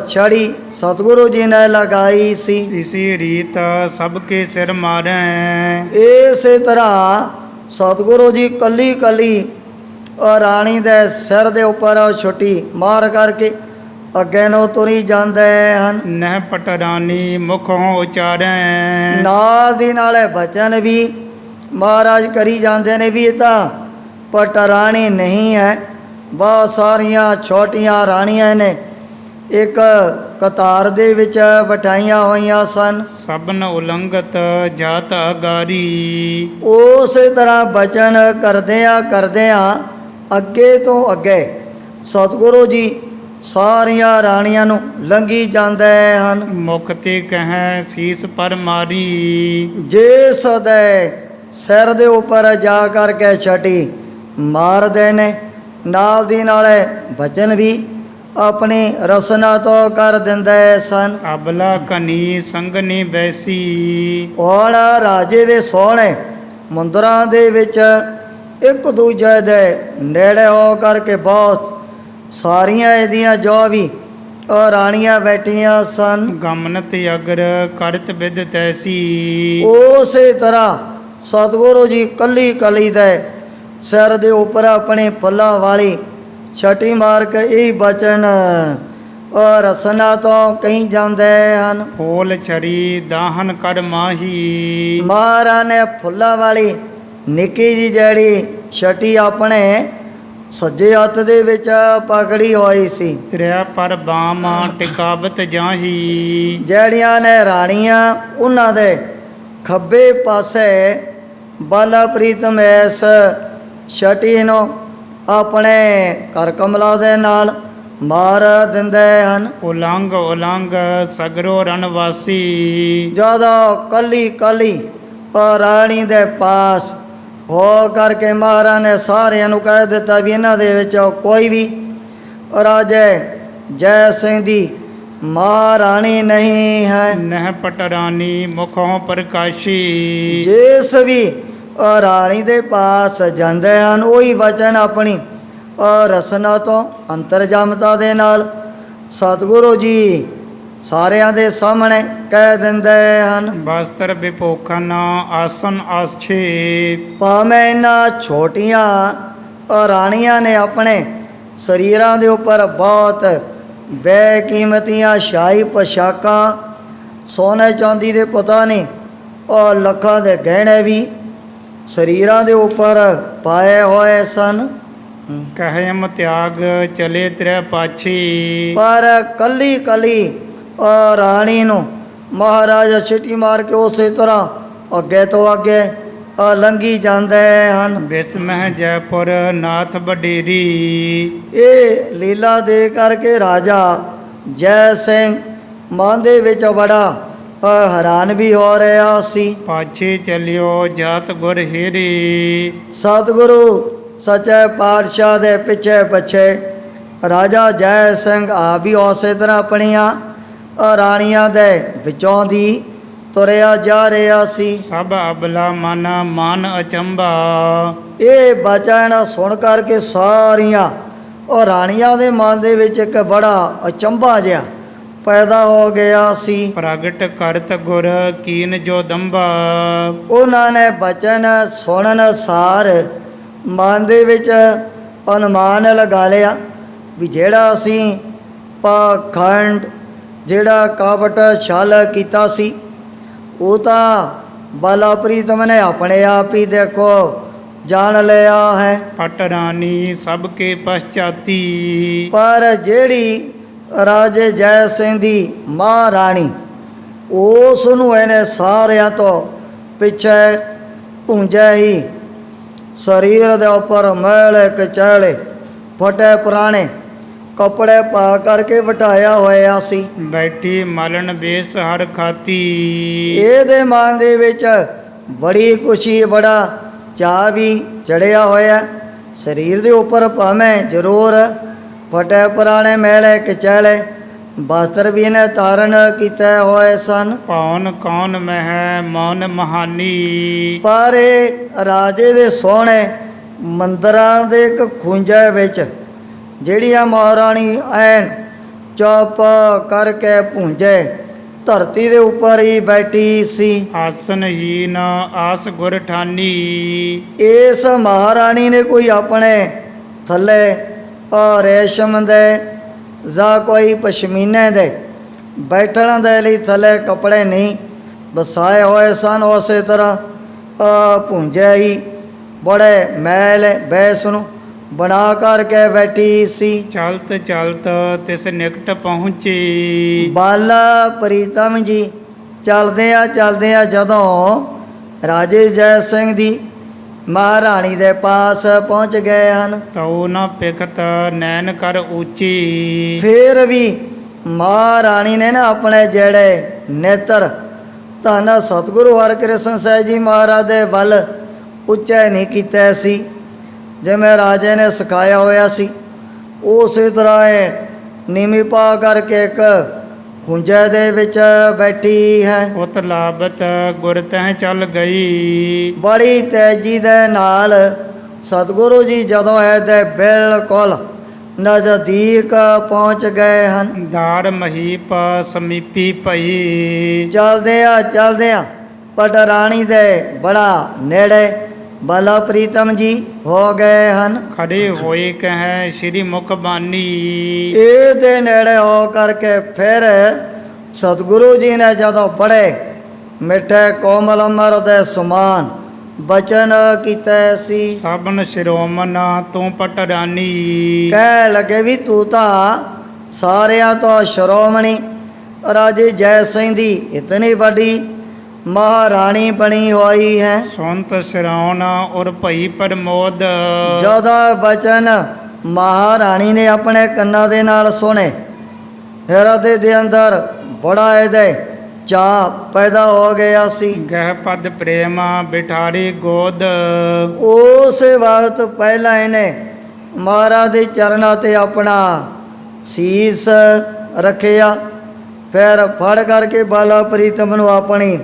ਛੜੀ ਸਤਿਗੁਰੂ ਜੀ ਨੇ ਲਗਾਈ ਸੀ। ਇਸੀ ਰੀਤ ਸਭ ਕੇ ਸਿਰ ਮਾਰੈ। ਇਸੇ ਤਰ੍ਹਾਂ ਸਤਿਗੁਰੂ ਜੀ ਕੱਲੀ ਕੱਲੀ ਰਾਣੀ ਦੇ ਸਿਰ ਦੇ ਉੱਪਰ ਛੁੱਟੀ ਮਾਰ ਕਰਕੇ ਅੱਗੇ ਨੂੰ ਤੁਰੀ ਜਾਂਦੇ ਹਨ। ਨਹਿ ਪਟਰਾਨੀ ਮੁਖੋਂ ਉਚਾਰੈ। ਨਾਲ ਦੀ ਨਾਲੇ ਬਚਨ ਵੀ ਮਹਾਰਾਜ ਕਰੀ ਜਾਂਦੇ ਨੇ ਵੀ ਇਹ ਤਾਂ ਪਟਰਾਣੀ ਨਹੀਂ ਹੈ, ਬਹੁਤ ਸਾਰੀਆਂ ਛੋਟੀਆਂ ਰਾਣੀਆਂ ਨੇ ਇੱਕ ਕਤਾਰ ਦੇ ਵਿੱਚ ਬਿਠਾਈਆਂ ਹੋਈਆਂ ਸਨ। ਸਭਨ ਉਲੰਘਤ ਜਾਤ ਅਗਾਰੀ। ਉਸੇ ਤਰ੍ਹਾਂ ਬਚਨ ਕਰਦਿਆਂ ਅੱਗੇ ਤੋਂ ਅੱਗੇ ਸਤਿਗੁਰੂ ਜੀ ਸਾਰੀਆਂ ਰਾਣੀਆਂ ਨੂੰ ਲੰਘੀ ਜਾਂਦੇ ਹਨ। ਮੁਖ ਤੇ ਕਹੈ ਸੀਸ ਪਰ ਮਾਰੀ। ਜਿਸ ਦੇ ਸਿਰ ਦੇ ਉੱਪਰ ਜਾ ਕਰਕੇ ਛਟੀ ਮਾਰਦੇ ਨੇ, ਨਾਲ ਦੀ ਨਾਲੇ ਬਚਨ ਵੀ ਆਪਣੀ ਰਸਨਾ ਤੋਂ ਕਰ ਦਿੰਦੇ ਸਨ। ਅਬਲਾ ਕਨੀ ਸੰਗਨੀ ਬੈਸੀ। ਹੁਣ ਰਾਜੇ ਦੇ ਸੋਹਣੇ ਮੰਦਰਾਂ ਦੇ ਵਿੱਚ ਇੱਕ ਦੂਜੇ ਦੇ ਨੇੜੇ ਹੋ ਕਰਕੇ ਬਹੁਤ ਸਾਰੀਆਂ ਇਹਦੀਆਂ ਜੋ ਵੀ ਰਾਣੀਆਂ ਬੈਠੀਆਂ ਸਨ। ਗਮਨਤ ਅਗਰ ਕਰਤ ਬਿਦ ਤੈਸੀ। ਉਸੇ ਤਰ੍ਹਾਂ ਸਤਿਗੁਰੂ ਜੀ ਕੱਲੀ ਕੱਲੀ ਦੇ ਸਿਰ ਦੇ ਉੱਪਰ ਆਪਣੇ ਫੁੱਲਾਂ ਵਾਲੀ ਛਟੀ ਮਾਰ ਕੇ ਇਹ ਬਚਨ ਰਸਨਾ ਤੋਂ ਕਹੀ ਜਾਂਦੇ ਹਨ। ਫੂਲ ਛਰੀ ਦਾਹਨ ਕਰ ਮਾਹੀ। ਮਹਾਰਾਜ ਨੇ ਫੁੱਲਾਂ ਵਾਲੀ ਨਿੱਕੀ ਜੀ ਜਿਹੜੀ ਛਟੀ ਆਪਣੇ ਸੱਜੇ ਹੱਥ ਦੇ ਵਿੱਚ ਪਕੜੀ ਹੋਈ ਸੀ। ਤ੍ਰਿਆ ਪਰ ਬਾਮ ਟਿਕਾਵਤ ਜਾਹੀ। ਜਿਹੜੀਆਂ ਨੇ ਰਾਣੀਆਂ ਉਹਨਾਂ ਦੇ ਖੱਬੇ ਪਾਸੇ ਬਾਲਾ ਪ੍ਰੀਤਮ ਇਸ ਛਟੀ ਨੂੰ ਆਪਣੇ ਕਰ ਕਮਲਾ ਦੇ ਨਾਲ ਮਾਰ ਦਿੰਦੇ ਹਨ। ਉਲੰਘ ਸਗਰੋ ਰਣਵਾਸੀ। ਜਦੋਂ ਕੱਲੀ ਕੱਲੀ ਰਾਣੀ ਦੇ ਪਾਸ ਹੋ ਕਰਕੇ ਮਹਾਰਾਜ ਨੇ ਸਾਰਿਆਂ ਨੂੰ ਕਹਿ ਦਿੱਤਾ ਵੀ ਇਹਨਾਂ ਦੇ ਵਿੱਚੋਂ ਕੋਈ ਵੀ ਰਾਜੇ ਜੈ ਸਿੰਘ ਦੀ ਮਹਾਰਾਣੀ ਨਹੀਂ ਹੈ। ਨਹਿ ਪਟਰਾਨੀ ਮੁਖੋਂ ਪ੍ਰਕਾਸ਼ੀ। ਜਿਸ ਵੀ ਰਾਣੀ ਦੇ ਪਾਸ ਜਾਂਦੇ ਹਨ ਉਹੀ ਵਚਨ ਆਪਣੀ ਰਸਨਾ ਤੋਂ ਅੰਤਰਜਾਮਤਾ ਦੇ ਨਾਲ ਸਤਿਗੁਰੂ ਜੀ ਸਾਰਿਆਂ ਦੇ ਸਾਹਮਣੇ ਕਹਿ ਦਿੰਦੇ ਹਨ। ਵਸਤਰ ਵਿਪੋਖਨ ਆਸਨ ਆਛੇ। ਭਾਵੇਂ ਇਹਨਾਂ ਛੋਟੀਆਂ ਰਾਣੀਆਂ ਨੇ ਆਪਣੇ ਸਰੀਰਾਂ ਦੇ ਉੱਪਰ ਬਹੁਤ ਬੇਕੀਮਤੀਆਂ ਸ਼ਾਹੀ ਪੋਸ਼ਾਕਾਂ ਸੋਨੇ ਚਾਂਦੀ ਦੇ ਪਤਾ ਨਹੀਂ ਔਰ ਲੱਖਾਂ ਦੇ ਗਹਿਣੇ ਵੀ ਸਰੀਰਾਂ ਦੇ ਉੱਪਰ ਪਾਏ ਹੋਏ ਸਨ। ਕਹਿਮ ਤਿਆਗ ਚਲੇ ਤ੍ਰੈ ਪਾਛੀ। ਪਰ ਕੱਲੀ ਕੱਲੀ ਰਾਣੀ ਨੂੰ ਮਹਾਰਾਜ ਛਿੱਟੀ ਮਾਰ ਕੇ ਉਸੇ ਤਰ੍ਹਾਂ ਅੱਗੇ ਤੋਂ ਅੱਗੇ ਲੰਘੀ ਜਾਂਦੇ ਹਨ। ਬਿਸਮਹਿ ਜੈਪੁਰ ਨਾਥ ਵਡੇਰੀ। ਇਹ ਲੀਲਾ ਦੇ ਕਰਕੇ ਰਾਜਾ ਜੈ ਸਿੰਘ ਮਨ ਦੇ ਵਿੱਚ ਬੜਾ ਹੈਰਾਨ ਵੀ ਹੋ ਰਿਹਾ ਸੀ। ਪਾਛੇ ਚਲਿਓ ਜਾਤ ਗੁਰ ਹੇਰੀ। ਸਤਿਗੁਰੂ ਸੱਚੇ ਪਾਤਸ਼ਾਹ ਦੇ ਪਿੱਛੇ ਰਾਜਾ ਜੈ ਸਿੰਘ ਆ ਵੀ ਉਸੇ ਤਰ੍ਹਾਂ ਆਪਣੀਆਂ ਰਾਣੀਆਂ ਦੇ ਵਿੱਚੋਂ ਦੀ ਤੁਰਿਆ ਜਾ ਰਿਹਾ ਸੀ। ਸਭ ਅਬਲਾ ਮਨ ਅਚੰਭਾ। ਇਹ ਬਚਨ ਸੁਣ ਕਰਕੇ ਸਾਰੀਆਂ ਰਾਣੀਆਂ ਦੇ ਮਨ ਦੇ ਵਿੱਚ ਇੱਕ ਬੜਾ ਅਚੰਭਾ ਜਿਹਾ ਪੈਦਾ ਹੋ ਗਿਆ ਸੀ। ਪ੍ਰਗਟ ਕਰਤ ਗੁਰ ਕੀਨ ਜੋ ਦੰਭਾ। ਉਹਨਾਂ ਨੇ ਬਚਨ ਸੁਣਨ ਸਾਰ ਮਨ ਦੇ ਵਿੱਚ ਅਨੁਮਾਨ ਲਗਾ ਲਿਆ ਵੀ ਜਿਹੜਾ ਅਸੀਂ ਪਾਖੰਡ ਜਿਹੜਾ ਕਪਟ ਛਲ ਕੀਤਾ ਸੀ ਉਹ ਤਾਂ ਬਾਲਾ ਪ੍ਰੀਤਮ ਨੇ ਆਪਣੇ ਆਪ ਹੀ ਦੇਖੋ ਜਾਣ ਲਿਆ ਹੈ। ਪਟਰਾਨੀ ਸਭ ਕੇ ਪਛਾਤੀ। ਪਰ ਜਿਹੜੀ ਰਾਜੇ ਜੈ ਸਿੰਘ ਦੀ ਮਹਾਰਾਣੀ ਉਸ ਨੂੰ ਇਹਨੇ ਸਾਰਿਆਂ ਤੋਂ ਪਿੱਛੇ ਭੁੰਜਿਆ ਹੀ ਸਰੀਰ ਦੇ ਉੱਪਰ ਮੈਲੇ ਕਚੈਲੇ ਫਟੇ ਪੁਰਾਣੇ ਕੱਪੜੇ ਪਾ ਕਰਕੇ ਬਿਠਾਇਆ ਹੋਇਆ ਸੀ। ਬੈਠੀ ਮਲਣ ਬੇਸ ਹਰ ਖਾਤੀ। ਇਹਦੇ ਮਨ ਦੇ ਵਿੱਚ ਬੜੀ ਖੁਸ਼ੀ ਬੜਾ ਚਾਅ ਵੀ ਚੜਿਆ ਹੋਇਆ। ਸਰੀਰ ਦੇ ਉੱਪਰ ਭਾਵੇਂ ਜ਼ਰੂਰ ਫਟੇ ਪੁਰਾਣੇ ਮੈਲੇ ਕਚੈਲੇ ਵਸਤਰ ਵੀ ਇਹਨੇ ਧਾਰਨ ਕੀਤੇ ਹੋਏ ਸਨ। ਪੌਣ ਕੌਣ ਮਹਿ ਮੌਨ ਮਹਾਨੀ। ਪਰ ਇਹ ਰਾਜੇ ਦੇ ਸੋਹਣੇ ਮੰਦਰਾਂ ਦੇ ਇੱਕ ਖੁੰਝੇ ਵਿੱਚ ਜਿਹੜੀਆਂ ਮਹਾਰਾਣੀ ਐਨ ਚੁੱਪ ਕਰਕੇ ਭੁੰਜੇ ਧਰਤੀ ਦੇ ਉੱਪਰ ਹੀ ਬੈਠੀ ਸੀ। ਆਸਨਹੀਨ ਆਸ ਗੁਰ ਠਾਨੀ। ਇਸ ਮਹਾਰਾਣੀ ਨੇ ਕੋਈ ਆਪਣੇ ਥੱਲੇ ਰੇਸ਼ਮ ਦੇ ਜਾਂ ਕੋਈ ਪਸ਼ਮੀਨੇ ਦੇ ਬੈਠਣ ਦੇ ਲਈ ਥੱਲੇ ਕੱਪੜੇ ਨਹੀਂ ਵਸਾਏ ਹੋਏ ਸਨ। ਉਸੇ ਤਰ੍ਹਾਂ ਭੁੰਜੇ ਹੀ ਬੜੇ ਮੈਲ ਬੈਸ ਨੂੰ ਬਣਾ ਕਰਕੇ ਬੈਠੀ ਸੀ। ਚਲਤ ਚਲਤ ਤਿਸ ਨਿਕਟ ਪਹੁੰਚੀ। ਬਾਲਾ ਪ੍ਰੀਤਮ ਜੀ ਚਲਦਿਆਂ ਜਦੋਂ ਰਾਜੇ ਜੈ ਸਿੰਘ ਦੀ ਮਹਾਰਾਣੀ ਦੇ ਪਾਸ ਪਹੁੰਚ ਗਏ ਹਨ, ਤਉ ਨ ਪਿਖਤ ਨੈਣ ਕਰ ਉੱਚੀ। ਫਿਰ ਵੀ ਮਹਾਰਾਣੀ ਨੇ ਨਾ ਆਪਣੇ ਜਿਹੜੇ ਨੇਤਰ ਧੰਨ ਸਤਿਗੁਰੂ ਹਰਿਕ੍ਰਿਸ਼ਨ ਸਾਹਿਬ ਜੀ ਮਹਾਰਾਜ ਦੇ ਵੱਲ ਉੱਚੇ ਨਹੀਂ ਕੀਤੇ ਸੀ। ਜਿਵੇਂ ਰਾਜੇ ਨੇ ਸਿਖਾਇਆ ਹੋਇਆ ਸੀ ਉਸੇ ਤਰ੍ਹਾਂ ਇਹ ਨੀਵੀਂ ਪਾ ਕਰਕੇ ਇੱਕ ਖੁੰਝੇ ਦੇ ਵਿੱਚ ਬੈਠੀ ਹੈ। ਉਤ ਲਾਭਤ ਗੁਰ ਤਹਿ ਚੱਲ ਗਈ। ਬੜੀ ਤੇਜ਼ੀ ਦੇ ਨਾਲ ਸਤਿਗੁਰੂ ਜੀ ਜਦੋਂ ਇਹਦੇ ਬਿਲਕੁਲ ਨਜ਼ਦੀਕ ਪਹੁੰਚ ਗਏ ਹਨ। ਦਾਰ ਮਹੀਪ ਸਮੀਪੀ ਭਈ। ਚਲਦਿਆਂ ਪਟਰਾਣੀ ਦੇ ਬੜਾ ਨੇੜੇ ਬਾਲਾ ਪ੍ਰੀਤਮ ਜੀ ਹੋ ਗਏ ਹਨ। ਖੜੇ ਹੋਏ ਕਹਿ ਸ਼੍ਰੀ ਮੁਖ ਬਾਨੀ। ਇਹਦੇ ਨੇੜੇ ਹੋ ਕਰਕੇ ਫਿਰ ਸਤਿਗੁਰੂ ਜੀ ਨੇ ਜਦੋਂ ਬੜੇ ਮਿੱਠੇ ਕੋਮਲ ਅਮਰ ਦੇ ਸਮਾਨ ਬਚਨ ਕੀਤੇ ਸੀ। ਸਭਨ ਸ਼ਿਰੋਮਨ ਤੂੰ ਪਟਰਾਨੀ। ਕਹਿ ਲਗੇ ਵੀ ਤੂੰ ਤਾਂ ਸਾਰਿਆਂ ਤੋਂ ਸ਼੍ਰੋਮਣੀ ਰਾਜੇ ਜੈ ਸਿੰਘ ਦੀ ਇਤਨੀ ਵੱਡੀ ਮਹਾਰਾਣੀ ਬਣੀ ਹੋਈ ਹੈ। ਸੁਨਤ ਸ਼ਰਾਉਣ ਔਰ ਭਈ ਪ੍ਰਮੋਦ। ਜਦੋਂ ਬਚਨ ਮਹਾਰਾਣੀ ਨੇ ਆਪਣੇ ਕੰਨਾਂ ਦੇ ਨਾਲ ਸੁਣੇ, ਹਿਰਦੇ ਦੇ ਅੰਦਰ ਬੜਾ ਇਹਦੇ ਚਾਅ ਪੈਦਾ ਹੋ ਗਿਆ ਸੀ। ਗਹਿ ਪਦ ਪ੍ਰੇਮ ਬਿਠਾਰੀ ਗੋਦ। ਉਸੇ ਵਕਤ ਪਹਿਲਾਂ ਇਹਨੇ ਮਹਾਰਾਜ ਦੇ ਚਰਨਾਂ ਤੇ ਆਪਣਾ ਸੀਸ ਰੱਖਿਆ, ਫਿਰ ਫੜ ਕਰਕੇ ਬਾਲਾ ਪ੍ਰੀਤਮ ਨੂੰ ਆਪਣੀ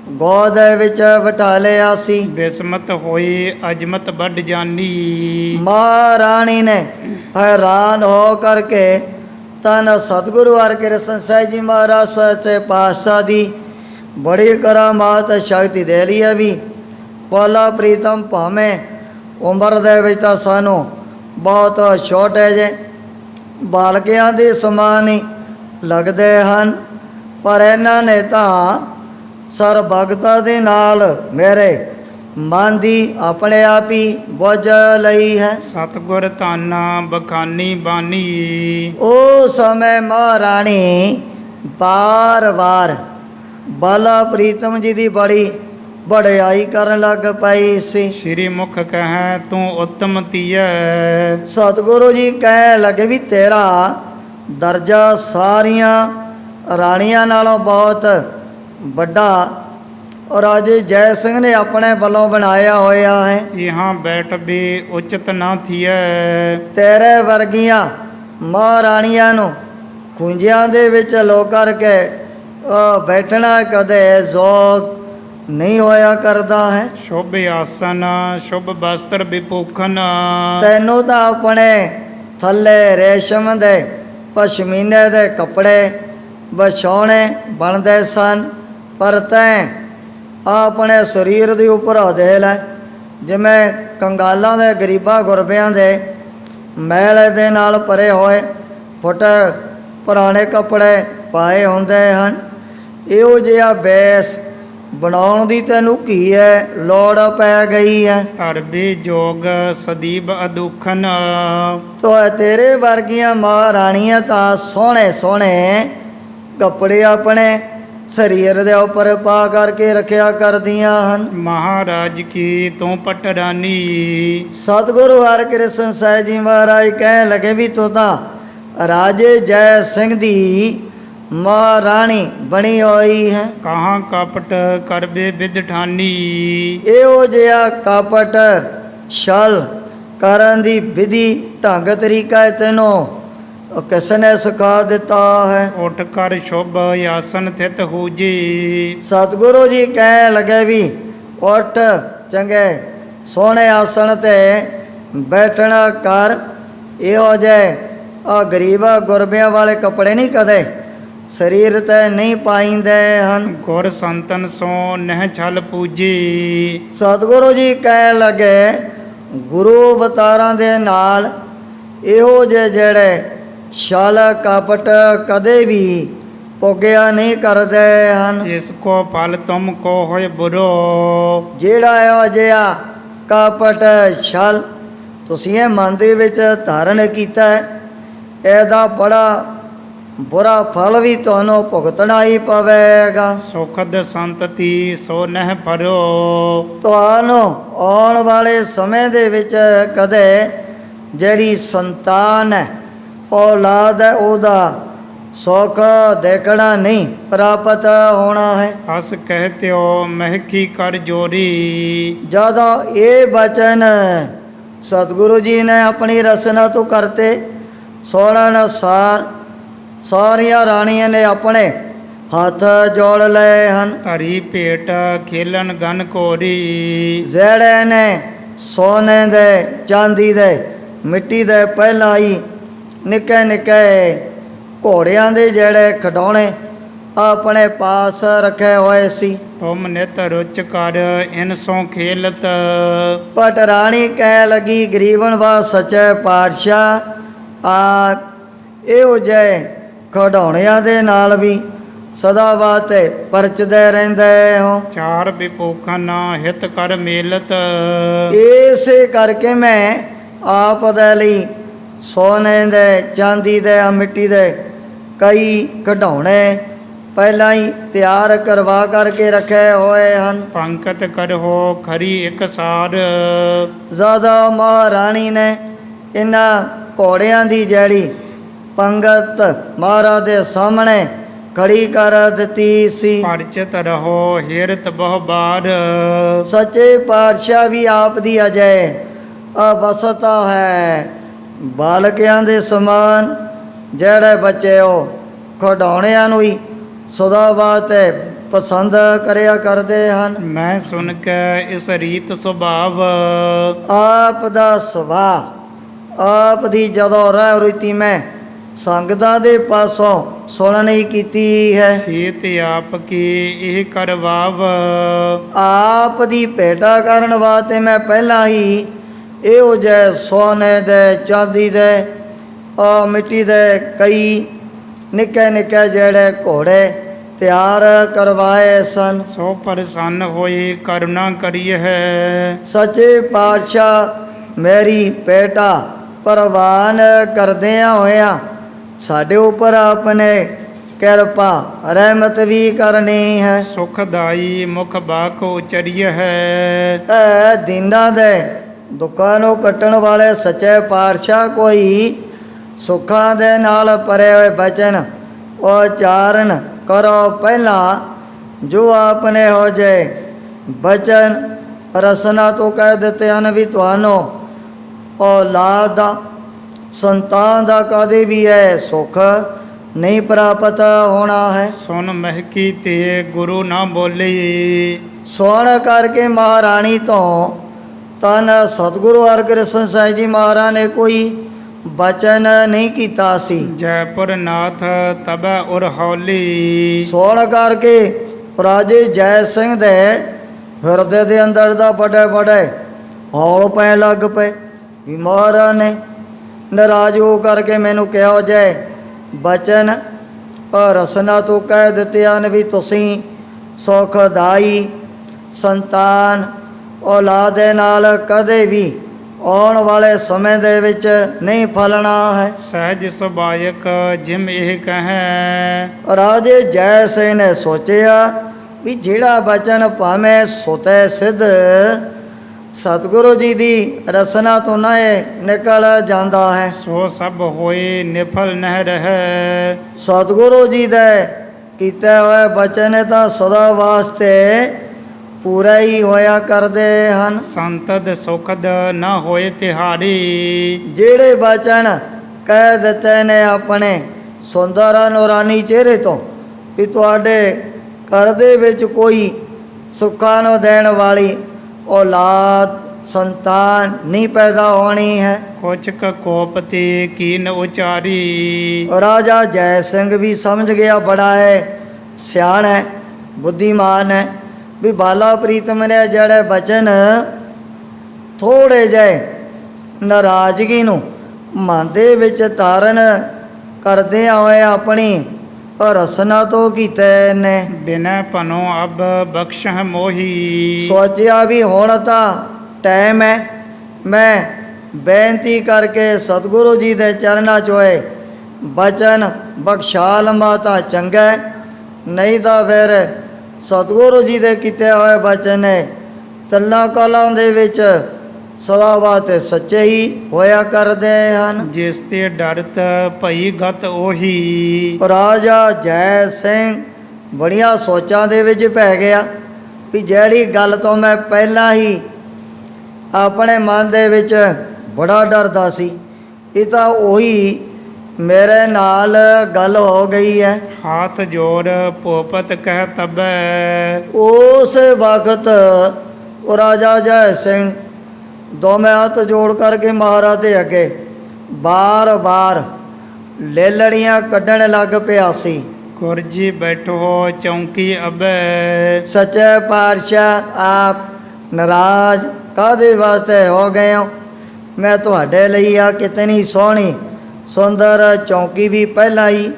ਗੋਦ ਦੇ ਵਿੱਚ ਬਿਠਾ ਲਿਆ ਸੀ। ਬਿਸਮਤ ਹੋਈ ਅਜਮਤ ਵੱਡ ਜਾਨੀ। ਮਹਾਰਾਣੀ ਨੇ ਹੈਰਾਨ ਹੋ ਕਰਕੇ ਧੰਨ ਸਤਿਗੁਰੂ ਹਰਿਕ੍ਰਿਸ਼ਨ ਸਾਹਿਬ ਜੀ ਮਹਾਰਾਜ ਸੱਚੇ ਪਾਤਸ਼ਾਹ ਦੀ ਬੜੀ ਕਰਾਮਾਤ ਸ਼ਕਤੀ ਦੇ ਲਈ ਹੈ ਵੀ ਬਾਲਾ ਪ੍ਰੀਤਮ ਭਾਵੇਂ ਉਮਰ ਦੇ ਵਿੱਚ ਤਾਂ ਸਾਨੂੰ ਬਹੁਤ ਛੋਟੇ ਜਿਹੇ ਬਾਲਕਿਆਂ ਦੇ ਸਮਾਨ ਹੀ ਲੱਗਦੇ ਹਨ, ਪਰ ਇਹਨਾਂ ਨੇ ਤਾਂ ਸਰ ਭਗਤਾਂ ਦੇ ਨਾਲ ਮੇਰੇ ਮਨ ਦੀ ਆਪਣੇ ਆਪ ਹੀ ਬੁੱਝ ਲਈ ਹੈ। ਸਤਿਗੁਰ ਧੰਨਾ ਬਖਾਨੀ ਬਾਨੀ। ਉਹ ਸਮੇਂ ਮਹਾਰਾਣੀ ਬਾਰ-ਬਾਰ ਬਾਲਾ ਪ੍ਰੀਤਮ ਜੀ ਦੀ ਬੜੀ ਵਡਿਆਈ ਕਰਨ ਲੱਗ ਪਈ ਸੀ। ਸ਼੍ਰੀ ਮੁਖ ਕਹੈ ਤੂੰ ਉੱਤਮ ਧੀਐ। ਸਤਿਗੁਰੂ ਜੀ ਕਹਿ ਲੱਗੇ ਵੀ ਤੇਰਾ ਦਰਜਾ ਸਾਰੀਆਂ ਰਾਣੀਆਂ ਨਾਲੋਂ ਬਹੁਤ ਵੱਡਾ ਰਾਜੇ ਜੈ ਸਿੰਘ ਨੇ ਆਪਣੇ ਵੱਲੋਂ ਬਣਾਇਆ ਹੋਇਆ ਹੈ। ਇਹਾਂ ਬੈਠ ਵੀ ਉਚਿਤ ਨਾ ਥੀਐ। ਤੇਰੇ ਵਰਗੀਆਂ ਮਹਾਰਾਣੀਆਂ ਨੂੰ ਖੁੰਝਿਆਂ ਦੇ ਵਿੱਚ ਲੋ ਕਰਕੇ ਬੈਠਣਾ ਕਦੇ ਯੋਗ ਨਹੀਂ ਹੋਇਆ ਕਰਦਾ ਹੈ। ਸ਼ੁਭ ਆਸਨ ਸ਼ੁਭ ਬਸਤਰ ਵਿਭੂਖਨ। ਤੈਨੂੰ ਤਾਂ ਆਪਣੇ ਥੱਲੇ ਰੇਸ਼ਮ ਦੇ ਪਸ਼ਮੀਨੇ ਦੇ ਕੱਪੜੇ ਵਿਛਾਉਣੇ ਬਣਦੇ ਸਨ, ਪਰ ਤੈਂ ਆਪਣੇ ਸਰੀਰ ਦੇ ਉੱਪਰ ਦੇ ਲੈ ਜਿਵੇਂ ਕੰਗਾਲਾਂ ਦੇ ਗਰੀਬਾਂ ਗੁਰਬਿਆਂ ਦੇ ਮੈਲ ਦੇ ਨਾਲ ਭਰੇ ਹੋਏ ਫੁੱਟੇ ਪੁਰਾਣੇ ਕੱਪੜੇ ਪਾਏ ਹੁੰਦੇ ਹਨ। ਇਹੋ ਜਿਹਾ ਬੇਸ ਬਣਾਉਣ ਦੀ ਤੈਨੂੰ ਕੀ ਹੈ ਲੋੜ ਪੈ ਗਈ ਹੈ। ਧਰਬੀ ਜੋਗ ਸਦੀਬ ਅਦੁਖਨ। ਤੋ ਤੇਰੇ ਵਰਗੀਆਂ ਮਹਾਰਾਣੀਆਂ ਤਾਂ ਸੋਹਣੇ ਸੋਹਣੇ ਕੱਪੜੇ ਆਪਣੇ ਸਰੀਰ ਦੇ ਉੱਪਰ ਪਾ ਕਰਕੇ ਰੱਖਿਆ ਕਰਦੀਆਂ ਹਨ। ਮਹਾਰਾਜ ਕੀ ਤੂੰ ਪਟਰਾਨੀ। ਸਤਿਗੁਰੂ ਹਰਿਕ੍ਰਿਸ਼ਨ ਸਾਹਿਬ ਜੀ ਮਹਾਰਾਜ ਕਹਿਣ ਲੱਗੇ ਵੀ ਤੂੰ ਤਾਂ ਰਾਜੇ ਜੈ ਸਿੰਘ ਦੀ ਮਹਾਰਾਣੀ ਬਣੀ ਹੋਈ ਹੈ। ਕਹਾਂ ਕਪਟ ਕਰਬੇ ਵਿਦ ਠਾਨੀ। ਇਹੋ ਜਿਹਾ ਕਪਟ ਛਲ ਕਰਨ ਦੀ ਵਿਧੀ ਢੰਗ ਤਰੀਕਾ ਹੈ ਤੈਨੂੰ ਉਹ ਕਿਸ ਨੇ ਸਿਖਾ ਦਿੱਤਾ ਹੈ। ਉਠ ਕਰ ਸ਼ੁਭ ਆਸਨ ਥਿਤ ਹੂਜੀ। ਸਤਿਗੁਰੂ ਜੀ ਕਹਿਣ ਲੱਗੇ ਵੀ ਉੱਠ ਚੰਗੇ ਸੋਹਣੇ ਆਸਣ ਤੇ ਬੈਠਣਾ ਕਰ। ਇਹੋ ਜਿਹੇ ਆ ਗਰੀਬਾਂ ਗੁਰਬਿਆਂ ਵਾਲੇ ਕੱਪੜੇ ਨਹੀਂ ਕਦੇ ਸਰੀਰ ਤੇ ਨਹੀਂ ਪਾਈਂਦੇ ਹਨ। ਗੁਰ ਸੰਤਨ ਸੋ ਨਹਿ ਛਲ ਪੂਜੀ। ਸਤਿਗੁਰੂ ਜੀ ਕਹਿਣ ਲੱਗੇ ਗੁਰੂ ਅਵਤਾਰਾਂ ਦੇ ਨਾਲ ਇਹੋ ਜਿਹੇ ਜਿਹੜੇ ਛਲ ਕਪਟ ਕਦੇ ਵੀ ਪੁੱਗਿਆ ਨਹੀਂ ਕਰਦੇ ਹਨ। ਇਸ ਕੋ ਫਲ ਤੁਮ ਕੋ ਹੋਏ ਬੁਰੋ। ਜਿਹੜਾ ਇਹੋ ਜਿਹਾ ਕਪਟ ਛਲ ਤੁਸੀਂ ਇਹ ਮਨ ਦੇ ਵਿੱਚ ਧਾਰਨ ਕੀਤਾ ਹੈ, ਇਹਦਾ ਬੜਾ ਬੁਰਾ ਫਲ ਵੀ ਤੁਹਾਨੂੰ ਭੁਗਤਣਾ ਹੀ ਪਵੇਗਾ। ਸੁਖਦ ਸੰਤਤੀ ਸੋ ਨਹਿ ਭਰੋ। ਤੁਹਾਨੂੰ ਆਉਣ ਵਾਲੇ ਸਮੇਂ ਦੇ ਵਿੱਚ ਕਦੇ ਜਿਹੜੀ ਸੰਤਾਨ ਹੈ ਔਲਾਦ ਹੈ ਉਹਦਾ ਸੁੱਖ ਦੇਖਣਾ ਨਹੀਂ ਪ੍ਰਾਪਤ ਹੋਣਾ ਹੈ। ਹਸ ਕਹਿਤਿਓ ਮਹਿਕੀ ਕਰ ਜੋਰੀ। ਜਦੋਂ ਇਹ ਬਚਨ ਸਤਿਗੁਰੂ ਜੀ ਨੇ ਆਪਣੀ ਰਸਨਾ ਤੋਂ ਕਰਤੇ ਸੁਣਨ ਅਨੁਸਾਰ ਸਾਰੀਆਂ ਰਾਣੀਆਂ ਨੇ ਆਪਣੇ ਹੱਥ ਜੋੜ ਲਏ ਹਨ। ਧਰੀ ਭੇਟ ਖੇਲਣ ਗਨ ਕੋਰੀ। ਜਿਹੜੇ ਨੇ ਸੋਨੇ ਦੇ ਚਾਂਦੀ ਦੇ ਮਿੱਟੀ ਦੇ ਪਹਿਲਾਂ ਹੀ ਨਿੱਕੇ ਨਿੱਕੇ ਘੋੜਿਆਂ ਦੇ ਜਿਹੜੇ ਖਿਡੌਣੇ ਆਪਣੇ ਪਾਸ ਰੱਖੇ ਹੋਏ ਸੀ। ਤੁਮ ਨਿਤ ਰੁਚ ਕਰ ਇਨ ਸੋ ਖੇਲਤ। ਪਟ ਰਾਣੀ ਕਹਿ ਲੱਗੀ ਗਰੀਬਨ ਵਾ ਸੱਚੇ ਪਾਤਸ਼ਾਹ ਆ ਇਹੋ ਜਿਹੇ ਖਿਡੌਣਿਆਂ ਦੇ ਨਾਲ ਵੀ ਸਦਾ ਵਾਸਤੇ ਪਰਚਦੇ ਰਹਿੰਦੇ ਹੋ। ਚਾਰ ਵਿਪੂਖਨ ਹਿਤ ਕਰ ਮੇਲਤ। ਇਸੇ ਕਰਕੇ ਮੈਂ ਆਪ ਦੇ ਲਈ ਸੋਨੇ ਦੇ ਚਾਂਦੀ ਦੇ ਮਿੱਟੀ ਦੇ ਕਈ ਖਿਡੌਣੇ ਪਹਿਲਾਂ ਹੀ ਤਿਆਰ ਕਰਵਾ ਕਰਕੇ ਰੱਖੇ ਹੋਏ ਹਨ। ਪੰਕਤ ਕਰੋ ਖਰੀ ਇੱਕ ਸਾਰ। ਜ਼ਿਆਦਾ ਮਹਾਰਾਣੀ ਨੇ ਇਹਨਾਂ ਘੋੜਿਆਂ ਦੀ ਜਿਹੜੀ ਪੰਗਤ ਮਹਾਰਾਜ ਦੇ ਸਾਹਮਣੇ ਖੜੀ ਕਰ ਦਿੱਤੀ ਸੀ। ਪਰਚਤ ਰਹੋ ਹਿਰਤ ਬਹੁ ਬਾਰ। ਸੱਚੇ ਪਾਤਸ਼ਾਹ ਵੀ ਆਪ ਦੀ ਅਜੇ ਅਵਸਥਾ ਹੈ ਬਾਲਕਿਆਂ ਦੇ ਸਮਾਨ। ਜਿਹੜੇ ਬੱਚੇ ਉਹ ਖਿਡੌਣਿਆਂ ਨੂੰ ਹੀ ਸਦਾ ਵਾਸਤੇ ਪਸੰਦ ਕਰਿਆ ਕਰਦੇ ਹਨ। ਮੈਂ ਸੁਣ ਕੇ ਇਸ ਰੀਤ ਸੁਭਾਵ। ਆਪ ਦਾ ਸੁਭਾਅ ਆਪ ਦੀ ਜਦੋਂ ਰਹਿ ਰੀਤੀ ਮੈਂ ਸੰਗਤਾਂ ਦੇ ਪਾਸੋਂ ਸੁਣਨੀ ਕੀਤੀ ਹੈ। ਖੇਤ ਆਪ ਕੀ ਇਹ ਕਰਵਾਵ। ਆਪ ਦੀ ਭੇਟਾ ਕਰਨ ਵਾਸਤੇ ਮੈਂ ਪਹਿਲਾਂ ਹੀ ਇਹੋ ਜਿਹੇ ਸੋਨੇ ਦੇ ਚਾਂਦੀ ਦੇ ਮਿੱਟੀ ਦੇ ਕਈ ਨਿੱਕੇ ਨਿੱਕੇ ਜਿਹੜੇ ਘੋੜੇ ਤਿਆਰ ਕਰਵਾਏ ਸਨ। ਸੋ ਪ੍ਰਸੰਨ ਹੋਏ ਕਰੁਣਾ ਕਰੀਏ ਹੈ। ਸੱਚੇ ਪਾਤਸ਼ਾਹ ਮੇਰੀ ਭੇਟਾ ਪ੍ਰਵਾਨ ਕਰਦਿਆਂ ਹੋਇਆਂ ਸਾਡੇ ਉੱਪਰ ਆਪਣੇ ਕਿਰਪਾ ਰਹਿਮਤ ਵੀ ਕਰਨੀ ਹੈ। ਸੁਖਦਾਈ ਮੁਖ ਬਾਕ ਉਚਰੀਏ ਹੈ। ਇਹ ਦਿਨਾਂ ਦੇ ਦੁੱਖਾਂ ਨੂੰ ਕੱਟਣ ਵਾਲੇ ਸੱਚੇ ਪਾਤਸ਼ਾਹ ਕੋਈ ਸੁੱਖਾਂ ਦੇ ਨਾਲ ਭਰੇ ਹੋਏ ਬਚਨ ਉਚਾਰਨ ਕਰੋ। ਪਹਿਲਾਂ ਜੋ ਆਪਨੇ ਹੋ ਜੇ ਬਚਨ ਰਸਨਾ ਤੋਂ ਕਹਿ ਦਿੱਤੇ ਹਨ ਵੀ ਤੁਹਾਨੂੰ ਔਲਾਦ ਦਾ ਸੰਤਾਨ ਦਾ ਕਦੇ ਵੀ ਹੈ ਸੁੱਖ ਨਹੀਂ ਪ੍ਰਾਪਤ ਹੋਣਾ ਹੈ। ਸੁਨ ਮਹਿਕੀ ਤੇ ਗੁਰੂ ਨਾ ਬੋਲੀ। ਸੁਣ ਕਰਕੇ ਮਹਾਰਾਣੀ ਤੋਂ ਤਨ ਸਤਿਗੁਰੂ ਹਰਿਕ੍ਰਿਸ਼ਨ ਸਾਹਿਬ ਜੀ ਮਹਾਰਾਜ ਨੇ ਕੋਈ ਬਚਨ ਨਹੀਂ ਕੀਤਾ ਸੀ। ਜੈਪੁਰ ਨਾਥ ਤਬੈ ਉਰ ਹੌਲੀ। ਸੁਣ ਕਰਕੇ ਰਾਜੇ ਜੈ ਸਿੰਘ ਦੇ ਹਿਰਦੇ ਦੇ ਅੰਦਰ ਦਾ ਬੜੇ ਬੜੇ ਹੌਲ ਪੈਣ ਲੱਗ ਪਏ ਵੀ ਮਹਾਰਾਜ ਨੇ ਨਾਰਾਜ਼ ਹੋ ਕਰਕੇ ਮੈਨੂੰ ਕਿਹਾ ਜਾਏ ਬਚਨ ਰਸਨਾ ਤੋਂ ਕਹਿ ਦਿੱਤੇ ਹਨ ਵੀ ਤੁਸੀਂ ਸੁਖਦਾਈ ਸੰਤਾਨ ਔਲਾਦ ਦੇ ਨਾਲ ਕਦੇ ਵੀ ਆਉਣ ਵਾਲੇ ਸਮੇਂ ਦੇ ਵਿੱਚ ਨਹੀਂ ਫਲਣਾ ਹੈ। ਸਹਿਜ ਸੁਭਾਇਕ ਜਿਮ ਇਹ ਕਹੈ। ਰਾਜੇ ਜੈ ਸਿੰਘ ਨੇ ਸੋਚਿਆ ਵੀ ਜਿਹੜਾ ਬਚਨ ਭਾਵੇਂ ਸੁਤੇ ਸਿੱਧ ਸਤਿਗੁਰੂ ਜੀ ਦੀ ਰਸਨਾ ਤੋਂ ਨਾ ਇਹ ਨਿਕਲ ਜਾਂਦਾ ਹੈ। ਸੋ ਸਭ ਹੋਏ ਨਿਫਲ ਨਹਿ ਰਹੈ। ਸਤਿਗੁਰੂ ਜੀ ਦੇ ਕੀਤੇ ਹੋਏ ਬਚਨ ਤਾਂ ਸਦਾ ਵਾਸਤੇ ਪੂਰਾ ਹੀ ਹੋਇਆ ਕਰਦੇ ਹਨ। ਸੰਤਦ ਸੁਖਦ ਨਾ ਹੋਏ ਤਿਹਾਰੀ। ਜਿਹੜੇ ਬਚਨ ਕਹਿ ਦਿੱਤੇ ਨੇ ਆਪਣੇ ਸੁੰਦਰ ਨੂਰਾਨੀ ਚਿਹਰੇ ਤੋਂ ਵੀ ਤੁਹਾਡੇ ਘਰ ਦੇ ਵਿੱਚ ਕੋਈ ਸੁੱਖਾਂ ਨੂੰ ਦੇਣ ਵਾਲੀ ਔਲਾਦ ਸੰਤਾਨ ਨਹੀਂ ਪੈਦਾ ਹੋਣੀ ਹੈ। ਕੁਛ ਕੋਪ ਤੇ ਕੀਨ ਉਚਾਰੀ। ਰਾਜਾ ਜੈ ਸਿੰਘ ਵੀ ਸਮਝ ਗਿਆ, ਬੜਾ ਹੈ ਸਿਆਣਾ ਹੈ, ਬੁੱਧੀਮਾਨ ਹੈ, ਵੀ ਬਾਲਾ ਪ੍ਰੀਤਮ ਨੇ ਜਿਹੜੇ ਬਚਨ ਥੋੜੇ ਜਿਹੇ ਨਾਰਾਜ਼ਗੀ ਨੂੰ ਮਨ ਦੇ ਵਿੱਚ ਧਾਰਨ ਕਰਦਿਆਂ ਹੋਏ ਆਪਣੀ ਰਸਨਾ ਤੋਂ ਕੀਤੇ ਨੇ। ਬਿਨੈ ਭਨੋ ਅਬ ਬਖਸ਼ਹਿ ਮੋਹੀ। ਸੋਚਿਆ ਵੀ ਹੁਣ ਤਾਂ ਟਾਈਮ ਹੈ, ਮੈਂ ਬੇਨਤੀ ਕਰਕੇ ਸਤਿਗੁਰੂ ਜੀ ਦੇ ਚਰਨਾਂ 'ਚ ਹੋਏ ਬਚਨ ਬਖਸ਼ਾ ਲਵਾਂ ਤਾਂ ਚੰਗਾ ਹੈ, ਨਹੀਂ ਤਾਂ ਫਿਰ ਸਤਿਗੁਰੂ ਜੀ ਦੇ ਕੀਤੇ ਹੋਏ ਬਚਨ ਨੇ ਤਿੰਨਾਂ ਕਾਲਾਂ ਦੇ ਵਿੱਚ ਸਦਾ ਵਾਸਤੇ ਸੱਚੇ ਹੀ ਹੋਇਆ ਕਰਦੇ ਹਨ। ਜਿਸ ਤੇ ਡਰਤ ਭਈ ਗਤ ਉਹੀ। ਰਾਜਾ ਜੈ ਸਿੰਘ ਬੜੀਆਂ ਸੋਚਾਂ ਦੇ ਵਿੱਚ ਪੈ ਗਿਆ ਵੀ ਜਿਹੜੀ ਗੱਲ ਤੋਂ ਮੈਂ ਪਹਿਲਾਂ ਹੀ ਆਪਣੇ ਮਨ ਦੇ ਵਿੱਚ ਬੜਾ ਡਰਦਾ ਸੀ, ਇਹ ਤਾਂ ਉਹੀ ਮੇਰੇ ਨਾਲ ਗੱਲ ਹੋ ਗਈ ਹੈ। ਹਾਥ ਜੋੜ ਭੋਪਤ ਕਹਿ ਤਬੈ। ਉਸ ਵਕਤ ਉਹ ਰਾਜਾ ਜੈ ਸਿੰਘ ਦੋਵੇਂ ਹੱਥ ਜੋੜ ਕਰਕੇ ਮਹਾਰਾਜ ਦੇ ਅੱਗੇ ਬਾਰ-ਬਾਰ ਲੇਲੜੀਆਂ ਕੱਢਣ ਲੱਗ ਪਿਆ ਸੀ। ਕੁਰਜੀ ਬੈਠੋ ਚੌਂਕੀ ਅਬੈ। ਸੱਚੇ ਪਾਤਸ਼ਾਹ ਆਪ ਨਾਰਾਜ਼ ਕਾਹਦੇ ਵਾਸਤੇ ਹੋ ਗਏ ਹੋ? ਮੈਂ ਤੁਹਾਡੇ ਲਈ ਆ ਕਿਤਨੀ ਸੋਹਣੀ ਸੁੰਦਰ ਚੌਂਕੀ ਵੀ ਪਹਿਲਾਂ ਹੀ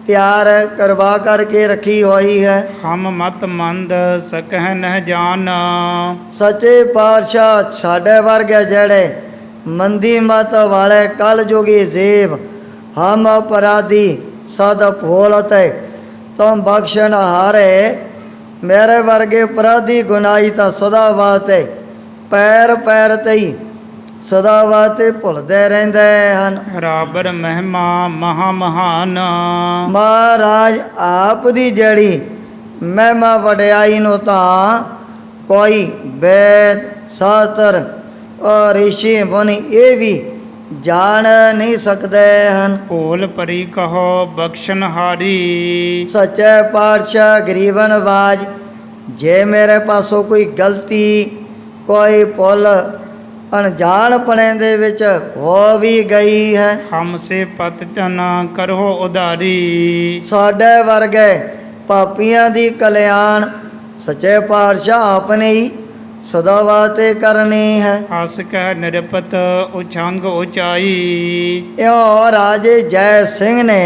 ਤਿਆਰ ਕਰਵਾ ਕਰਕੇ ਰੱਖੀ ਹੋਈ ਹੈ। ਹਮ ਮਤ ਮੰਦ ਸਕਹਿ ਨਹਿ ਜਾਨ। ਸੱਚੇ ਪਾਤਸ਼ਾਹ ਸਾਡੇ ਵਰਗੇ ਜਿਹੜੇ ਮੰਦੀ ਮਤ ਵਾਲੇ ਕਲ ਜੋਗੀ ਜੀਵ ਹਮ ਅਪਰਾਧੀ ਸਦ ਭੋਲਤੇ ਤੁਮ ਬਖਸ਼ਣ ਹਾਰੇ। ਮੇਰੇ ਵਰਗੇ ਅਪਰਾਧੀ ਗੁਨਾਹੀ ਤਾਂ ਸਦਾ ਵਾਸਤੇ ਪੈਰ ਪੈਰ ਤੇ ਹੀ ਸਦਾ ਵਾਸਤੇ ਭੁੱਲਦੇ ਰਹਿੰਦੇ ਹਨ। ਰਾਬਰ ਮਹਿਮਾ ਮਹਾ ਮਹਾਨ। ਮਹਾਰਾਜ ਆਪ ਦੀ ਜਿਹੜੀ ਮਹਿਮਾ ਵਡਿਆਈ ਨੂੰ ਤਾਂ ਕੋਈ ਵੇਦ ਸ਼ਾਸਤਰ ਔਰ ਰਿਸ਼ੀ ਮੁਨੀ ਇਹ ਵੀ ਜਾਣ ਨਹੀਂ ਸਕਦੇ ਹਨ। ਭੋਲ ਪਰੀ ਕਹੋ ਬਖਸ਼ਨ ਹਾਰੀ। ਸੱਚੇ ਪਾਤਸ਼ਾਹ ਗਰੀਬ ਨਵਾਜ ਜੇ ਮੇਰੇ ਪਾਸੋਂ ਕੋਈ ਗਲਤੀ ਕੋਈ ਭੁੱਲ ਅਣਜਾਣਪਣੇ ਦੇ ਵਿੱਚ ਹੋ ਵੀ ਗਈ ਹੈ, ਹਮ ਸੇ ਪਤਿਤਨ ਕਰੋ ਉਧਾਰੀ। ਸਾਡੇ ਵਰਗੇ ਪਾਪੀਆਂ ਦੀ ਕਲਿਆਣ ਸੱਚੇ ਪਾਤਸ਼ਾਹ ਆਪਨੇ ਹੀ ਸਦਾ ਵਾਸਤੇ ਕਰਨੀ ਹੈ। ਹਸ ਕਹਿ ਨਿਰਪਤ ਉਛੰਗ ਉਚਾਈ। ਇਉਂ ਰਾਜੇ ਜੈ ਸਿੰਘ ਨੇ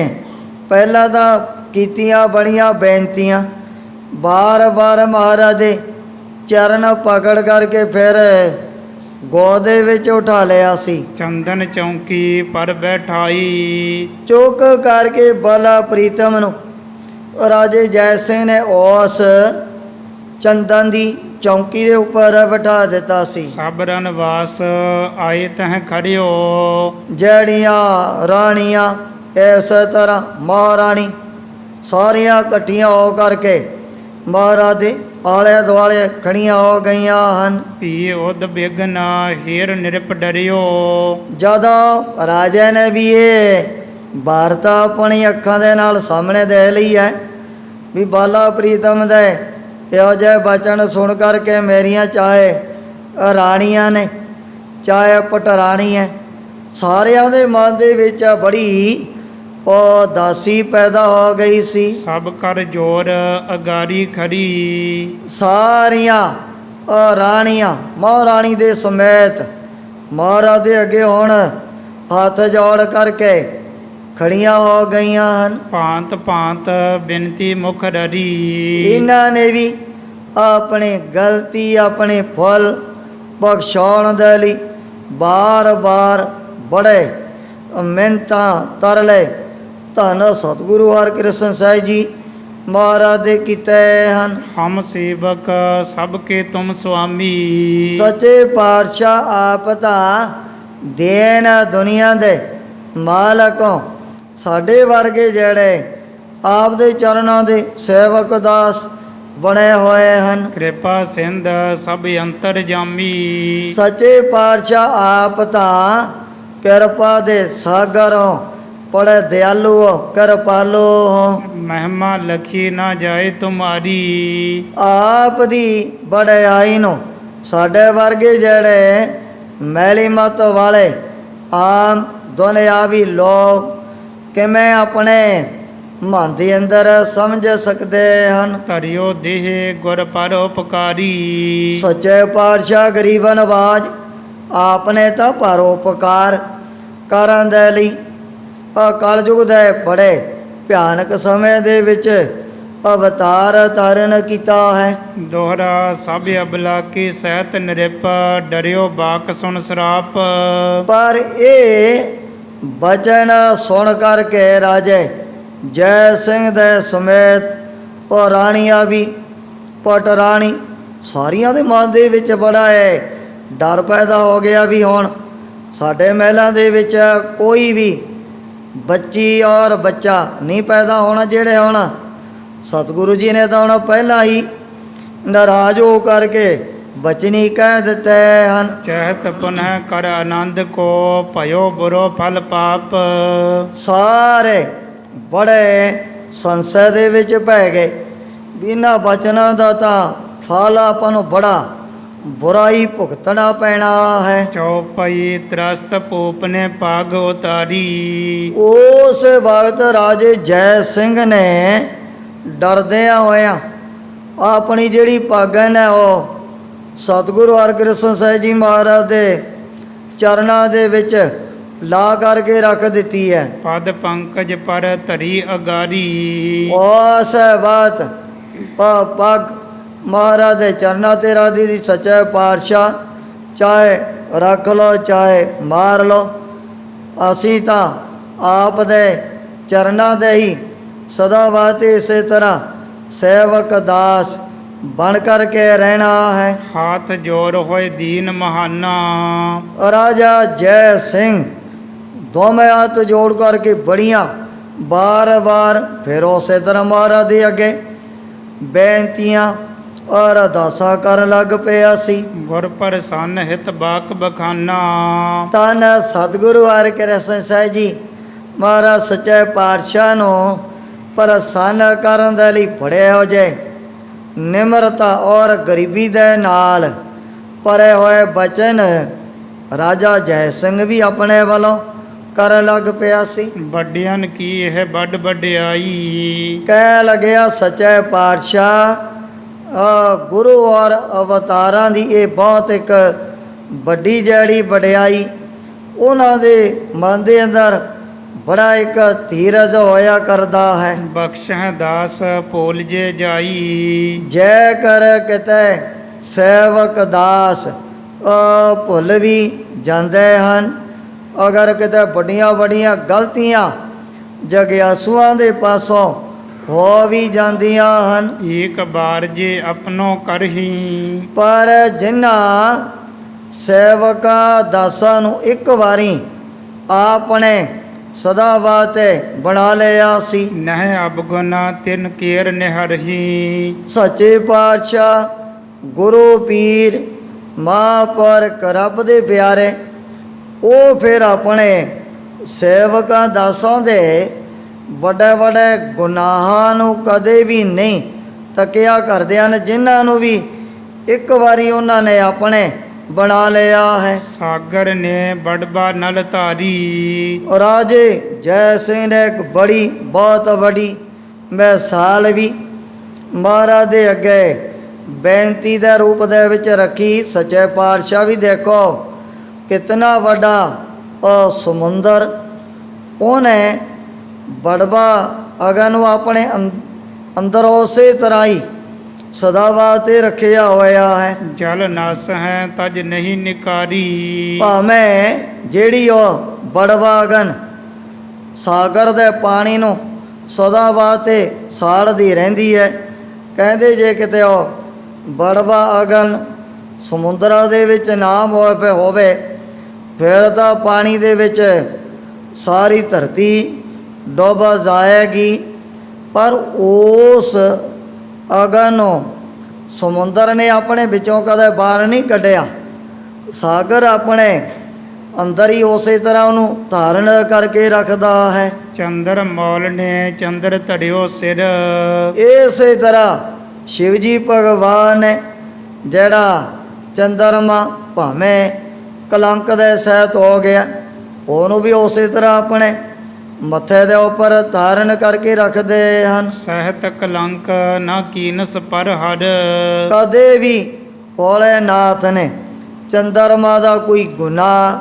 ਪਹਿਲਾਂ ਤਾਂ ਕੀਤੀਆਂ ਬੜੀਆਂ ਬੇਨਤੀਆਂ, ਬਾਰ-ਬਾਰ ਮਹਾਰਾਜ ਦੇ ਚਰਨ ਪਕੜ ਕਰਕੇ ਫਿਰ ਗੋਦ ਦੇ ਵਿੱਚ ਉਠਾ ਲਿਆ ਸੀ। ਚੰਦਨ ਚੌਂਕੀ ਪਰ ਬੈਠਾਈ। ਚੁੱਕ ਕਰਕੇ ਬਾਲਾ ਪ੍ਰੀਤਮ ਨੂੰ ਰਾਜੇ ਜੈ ਸਿੰਘ ਨੇ ਉਸ ਚੰਦਨ ਦੀ ਚੌਂਕੀ ਦੇ ਉੱਪਰ ਬਿਠਾ ਦਿੱਤਾ ਸੀ। ਸਭ ਰਨ ਵਾਸ ਆਏ ਤਹ ਖੜਿਓ। ਜਿਹੜੀਆਂ ਰਾਣੀਆਂ ਇਸੇ ਤਰ੍ਹਾਂ ਮਹਾਰਾਣੀ ਸਾਰੀਆਂ ਇਕੱਠੀਆਂ ਹੋ ਕਰਕੇ ਮਹਾਰਾਜ ਦੇ ਆਲੇ ਦੁਆਲੇ ਖੜੀਆਂ ਹੋ ਗਈਆਂ ਹਨ। ਪੀ ਉਦ ਬਿਗਨ ਹੀਰ ਨਿਰਪ ਡਰਿਓ। ਜਦੋਂ ਰਾਜੇ ਨੇ ਵੀ ਇਹ ਵਾਰਤਾ ਆਪਣੀ ਅੱਖਾਂ ਦੇ ਨਾਲ ਸਾਹਮਣੇ ਦੇ ਲਈ ਹੈ ਵੀ ਬਾਲਾ ਪ੍ਰੀਤਮ ਦੇ ਇਹੋ ਜਿਹੇ ਬਚਨ ਸੁਣ ਕਰਕੇ ਮੇਰੀਆਂ ਚਾਹੇ ਰਾਣੀਆਂ ਨੇ ਚਾਹੇ ਪਟਰਾਣੀ ਹੈ, ਸਾਰਿਆਂ ਦੇ ਮਨ ਦੇ ਵਿੱਚ ਬੜੀ ਉਦਾਸੀ ਪੈਦਾ ਹੋ ਗਈ ਸੀ। ਸਭ ਕਰ ਜੋਰ ਅਗਾਰੀ ਖੜੀ। ਸਾਰੀਆਂ ਰਾਣੀਆਂ ਮਹਾਰਾਣੀ ਦੇ ਸਮੇਤ ਮਹਾਰਾਜ ਦੇ ਅੱਗੇ ਹੁਣ ਹੱਥ ਜੋੜ ਕਰਕੇ ਖੜੀਆਂ ਹੋ ਗਈਆਂ ਹਨ। ਭਾਂਤ ਭਾਂਤ ਬਿਨਤੀ ਮੁਖ ਰਰੀ। ਇਹਨਾਂ ਨੇ ਵੀ ਆਪਣੀ ਗਲਤੀ ਆਪਣੇ ਫਲ ਬਖਸ਼ਾਉਣ ਦੇ ਲਈ ਬਾਰ-ਬਾਰ ਬੜੇ ਮਿੰਨਤਾਂ ਤਰਲੇ ਧੰਨ ਸਤਿਗੁਰੂ ਹਰਿਕ੍ਰਿਸ਼ਨ ਸਾਹਿਬ ਜੀ ਮਹਾਰਾਜ ਦੇ ਕੀਤੇ ਹਨ। ਹਮ ਸੇਵਕ ਸਭ ਕੇ ਤੁਮ ਸੁਆਮੀ। ਸੱਚੇ ਪਾਤਸ਼ਾਹ ਆਪ ਤਾਂ ਦੇਣ ਦੁਨੀਆ ਦੇ ਮਾਲਕੋਂ ਸਾਡੇ ਵਰਗੇ ਜਿਹੜੇ ਆਪ ਦੇ ਚਰਨਾਂ ਦੇ ਸੇਵਕ ਦਾਸ ਬਣੇ ਹੋਏ ਹਨ। ਕਿਰਪਾ ਸਿੰਧ ਸਭ ਅੰਤਰ ਜਾਮੀ। ਸੱਚੇ ਪਾਤਸ਼ਾਹ ਆਪ ਤਾਂ ਕਿਰਪਾ ਦੇ ਸਾਗਰ ਹੋ, ਬੜੇ ਦਿਆਲੂ ਹੋ, ਕਿਰਪਾਲੂ ਹੋ। महिमा लखी ना जाए तुम्हारी। ਆਪ ਦੀ ਵਡਿਆਈ ਨੂੰ ਸਾਡੇ ਵਰਗੇ ਜਿਹੜੇ ਮੈਲੀ ਮਤ ਵਾਲੇ ਆਮ ਦੁਨਿਆਵੀ ਲੋਕ ਕਿਵੇਂ ਆਪਣੇ ਮਨ ਦੇ ਅੰਦਰ ਸਮਝ ਸਕਦੇ ਹਨ। ਧਰਿਓ ਦੇਹ ਗੁਰ ਪਰਉਪਕਾਰੀ। ਸੱਚੇ ਪਾਤਸ਼ਾਹ ਗਰੀਬ ਨਵਾਜ ਆਪਨੇ ਤਾਂ ਪਰਉਪਕਾਰ ਕਰਨ ਦੇ ਲਈ ਕਲਯੁਗ ਦੇ ਬੜੇ ਭਿਆਨਕ ਸਮੇਂ ਦੇ ਵਿੱਚ ਅਵਤਾਰ ਧਾਰਨ ਕੀਤਾ ਹੈ। ਦੋਹਰਾ ਸਭ ਅਬਲਾ ਕੀ ਸਹਿਤ ਨਿਰਪ। ਡਰਿਓ ਬਾਕ ਸੁਣ ਸਰਾਪ। ਪਰ ਇਹ ਬਚਨ ਸੁਣ ਕਰਕੇ ਰਾਜੇ ਜੈ ਸਿੰਘ ਦੇ ਸਮੇਤ ਉਹ ਰਾਣੀਆਂ ਵੀ ਪਟ ਰਾਣੀ ਸਾਰੀਆਂ ਦੇ ਮਨ ਦੇ ਵਿੱਚ ਬੜਾ ਹੈ ਡਰ ਪੈਦਾ ਹੋ ਗਿਆ ਵੀ ਹੁਣ ਸਾਡੇ ਮਹਿਲਾਂ ਦੇ ਵਿੱਚ ਕੋਈ ਵੀ ਬੱਚੀ ਔਰ ਬੱਚਾ ਨਹੀਂ ਪੈਦਾ ਹੋਣਾ। ਜਿਹੜੇ ਹੁਣ ਸਤਿਗੁਰੂ ਜੀ ਨੇ ਤਾਂ ਹੁਣ ਪਹਿਲਾਂ ਹੀ ਨਾਰਾਜ਼ ਹੋ ਕਰਕੇ ਬਚਨੀ ਕਹਿ ਦਿੱਤੇ ਹਨ। ਚਹਿਤ ਪੁਨਹ ਕਰ ਆਨੰਦ ਕੋ ਭਇਓ ਬੁਰੋ ਫਲ ਪਾਪ। ਸਾਰੇ ਬੜੇ ਸੰਸ਼ੈ ਦੇ ਵਿੱਚ ਪੈ ਗਏ ਵੀ ਇਹਨਾਂ ਬਚਨਾਂ ਦਾ ਤਾਂ ਫਲ ਆਪਾਂ ਨੂੰ ਬੜਾ ਬੁਰਾਈ ਭੁਗਤਣਾ ਪੈਣਾ ਹੈ। ਚੌਪਈ ਤਰਸਤ ਭੂਪ ਨੇ ਪਾਗ ਉਤਾਰੀ। ਉਸ ਵਕਤ ਰਾਜੇ ਜੈ ਸਿੰਘ ਨੇ ਡਰਦਿਆਂ ਹੋਇਆਂ ਆਪਣੀ ਜਿਹੜੀ ਪੱਗ ਹੈ ਉਹ ਸਤਿਗੁਰੂ ਹਰਿਕ੍ਰਿਸ਼ਨ ਸਾਹਿਬ ਜੀ ਮਹਾਰਾਜ ਦੇ ਚਰਨਾਂ ਦੇ ਵਿੱਚ ਲਾ ਕਰਕੇ ਰੱਖ ਦਿੱਤੀ ਹੈ। ਪਦ ਪੰਕਜ ਪਰ ਧਰੀ ਅਗਾਰੀ। ਉਸ ਬਾਤ ਪੱਗ ਮਹਾਰਾਜ ਦੇ ਚਰਨਾਂ ਤੇ ਰਾਧੀ ਦੀ ਸੱਚੇ ਪਾਤਸ਼ਾਹ ਚਾਹੇ ਰੱਖ ਲਓ ਚਾਹੇ ਮਾਰ ਲਓ, ਅਸੀਂ ਤਾਂ ਆਪ ਦੇ ਚਰਨਾਂ ਦੇ ਹੀ ਸਦਾ ਵਾਸਤੇ ਇਸੇ ਤਰ੍ਹਾਂ ਸੇਵਕ ਦਾਸ ਬਣ ਕਰਕੇ ਰਹਿਣਾ ਹੈ। ਹਾਥ ਜੋੜ ਹੋਏ ਦੀਨ ਮਹਾਨਾ। ਰਾਜਾ ਜੈ ਸਿੰਘ ਦੋਵੇਂ ਹੱਥ ਜੋੜ ਕਰਕੇ ਬੜੀਆਂ ਬਾਰ-ਬਾਰ ਫਿਰ ਉਸੇ ਤਰ੍ਹਾਂ ਮਹਾਰਾਜ ਦੇ ਅੱਗੇ ਬੇਨਤੀਆਂ ਔਰ ਅਰਦਾਸਾਂ ਕਰਨ ਲੱਗ ਪਿਆ ਸੀ। ਗੁਰ ਪ੍ਰਸੰਨ ਹਿਤ ਬਾਕ ਬਖਾਨਾ। ਧੰਨ ਸਤਿਗੁਰੂ ਹਰਿਕ੍ਰਿਸ਼ਨ ਸਾਹਿਬ ਜੀ ਮਹਾਰਾਜ ਸੱਚੇ ਪਾਤਸ਼ਾਹ ਨੂੰ ਪ੍ਰਸੰਨ ਕਰਨ ਦੇ ਲਈ ਬੜੇ ਹੋ ਜੇ ਨਿਮਰਤਾ ਔਰ ਗਰੀਬੀ ਦੇ ਨਾਲ ਭਰੇ ਹੋਏ ਬਚਨ ਰਾਜਾ ਜੈ ਸਿੰਘ ਵੀ ਆਪਣੇ ਵੱਲੋਂ ਕਰਨ ਲੱਗ ਪਿਆ ਸੀ। ਵੱਡਿਆਂ ਕੀ ਇਹ ਵੱਡ ਵਡਿਆਈ। ਕਹਿ ਲੱਗਿਆ ਸੱਚੇ ਪਾਤਸ਼ਾਹ ਗੁਰੂ ਔਰ ਅਵਤਾਰਾਂ ਦੀ ਇਹ ਬਹੁਤ ਇੱਕ ਵੱਡੀ ਜਿਹੜੀ ਵਡਿਆਈ ਉਹਨਾਂ ਦੇ ਮਨ ਦੇ ਅੰਦਰ ਬੜਾ ਇੱਕ ਧੀਰਜ ਹੋਇਆ ਕਰਦਾ ਹੈ। ਬਖਸ਼ਹਿ ਦਾਸ ਭੋਲ ਜੇ ਜਾਈ। ਜੈ ਕਰ ਕਿਤੇ ਸੇਵਕ ਦਾਸ ਭੁੱਲ ਵੀ ਜਾਂਦੇ ਹਨ। ਅਗਰ ਕਿਤੇ ਵੱਡੀਆਂ ਵੱਡੀਆਂ ਗਲਤੀਆਂ ਜਗਿਆਸੂਆਂ ਦੇ ਪਾਸੋਂ ਹੋ ਵੀ ਜਾਂਦੀਆਂ ਹਨ। ਏਕ ਬਾਰ ਜੇ ਆਪਣੋ ਕਰਹੀ। ਪਰ ਜਿਨ੍ਹਾਂ ਸੇਵਕਾਂ ਦਾਸਾਂ ਨੂੰ ਇੱਕ ਵਾਰੀ ਆਪਣੇ ਸਦਾ ਵਾਸਤੇ ਬਣਾ ਲਿਆ ਸੀ। ਨਹਿ ਅਬਗੁਨਾ ਤਿਨ ਕੇਰ ਨਿਹਰਹੀ। ਸੱਚੇ ਪਾਤਸ਼ਾਹ ਗੁਰੂ ਪੀਰ ਮਹਾਂਪੁਰਖ ਰੱਬ ਦੇ ਪਿਆਰੇ ਉਹ ਫਿਰ ਆਪਣੇ ਸੇਵਕਾਂ ਦਾਸਾਂ ਦੇ ਵੱਡੇ ਵੱਡੇ ਗੁਨਾਹਾਂ ਨੂੰ ਕਦੇ ਵੀ ਨਹੀਂ ਤੱਕਿਆ ਕਰਦੇ ਹਨ, ਜਿਨ੍ਹਾਂ ਨੂੰ ਵੀ ਇੱਕ ਵਾਰੀ ਉਹਨਾਂ ਨੇ ਆਪਣੇ ਬਣਾ ਲਿਆ ਹੈ। ਸਾਗਰ ਨੇ ਬੜਬਾ ਨਲ ਧਾਰੀ। ਰਾਜੇ ਜੈ ਸਿੰਘ ਨੇ ਇੱਕ ਬੜੀ ਬਹੁਤ ਵੱਡੀ ਮਿਸਾਲ ਵੀ ਮਹਾਰਾਜ ਦੇ ਅੱਗੇ ਬੇਨਤੀ ਦੇ ਰੂਪ ਦੇ ਵਿੱਚ ਰੱਖੀ। ਸੱਚੇ ਪਾਤਸ਼ਾਹ ਵੀ ਦੇਖੋ ਕਿਤਨਾ ਵੱਡਾ ਉਹ ਸਮੁੰਦਰ ਉਹਨੇ ਬੜਬਾ ਅਗਨ ਨੂੰ ਆਪਣੇ ਅੰਦਰ ਉਸੇ ਤਰ੍ਹਾਂ ਹੀ ਸਦਾ ਵਾਸਤੇ ਰੱਖਿਆ ਹੋਇਆ ਹੈ। ਜਲ ਨਸ ਹੈ ਤਜ ਨਹੀਂ ਨਿਕਾਰੀ। ਭਾਵੇਂ ਜਿਹੜੀ ਉਹ ਬੜਵਾ ਅਗਨ ਸਾਗਰ ਦੇ ਪਾਣੀ ਨੂੰ ਸਦਾ ਵਾਸਤੇ ਸਾੜਦੀ ਰਹਿੰਦੀ ਹੈ। ਕਹਿੰਦੇ ਜੇ ਕਿਤੇ ਉਹ ਬੜਵਾ ਅਗਨ ਸਮੁੰਦਰਾਂ ਦੇ ਵਿੱਚ ਨਾ ਹੋਵੇ ਫਿਰ ਤਾਂ ਪਾਣੀ ਦੇ ਵਿੱਚ ਸਾਰੀ ਧਰਤੀ ਡੁੱਬ ਜਾਏਗੀ। ਪਰ ਉਸ ਅਗਨ ਨੂੰ ਸਮੁੰਦਰ ਨੇ ਆਪਣੇ ਵਿੱਚੋਂ ਕਦੇ ਬਾਹਰ ਨਹੀਂ ਕੱਢਿਆ। ਸਾਗਰ ਆਪਣੇ ਅੰਦਰ ਹੀ ਉਸੇ ਤਰ੍ਹਾਂ ਉਹਨੂੰ ਧਾਰਨ ਕਰਕੇ ਰੱਖਦਾ ਹੈ। ਚੰਦਰ ਮੌਲ ਨੇ ਚੰਦਰ ਧਰਿਓ ਸਿਰ। ਇਸੇ ਤਰ੍ਹਾਂ ਸ਼ਿਵ ਜੀ ਭਗਵਾਨ ਨੇ ਜਿਹੜਾ ਚੰਦਰਮਾ ਭਾਵੇਂ ਕਲੰਕ ਦੇ ਸਹਿਤ ਹੋ ਗਿਆ, ਉਹਨੂੰ ਵੀ ਉਸੇ ਤਰ੍ਹਾਂ ਆਪਣੇ ਮੱਥੇ ਦੇ ਉੱਪਰ ਧਾਰਨ ਕਰਕੇ ਰੱਖਦੇ ਹਨ। ਸਹਿਤ ਕਲੰਕ ਨਾ ਕੀਨਸ ਪਰ ਹਰ। ਕਦੇ ਵੀ ਭੋਲੇਨਾਥ ਨੇ ਚੰਦਰਮਾ ਦਾ ਕੋਈ ਗੁਨਾਹ,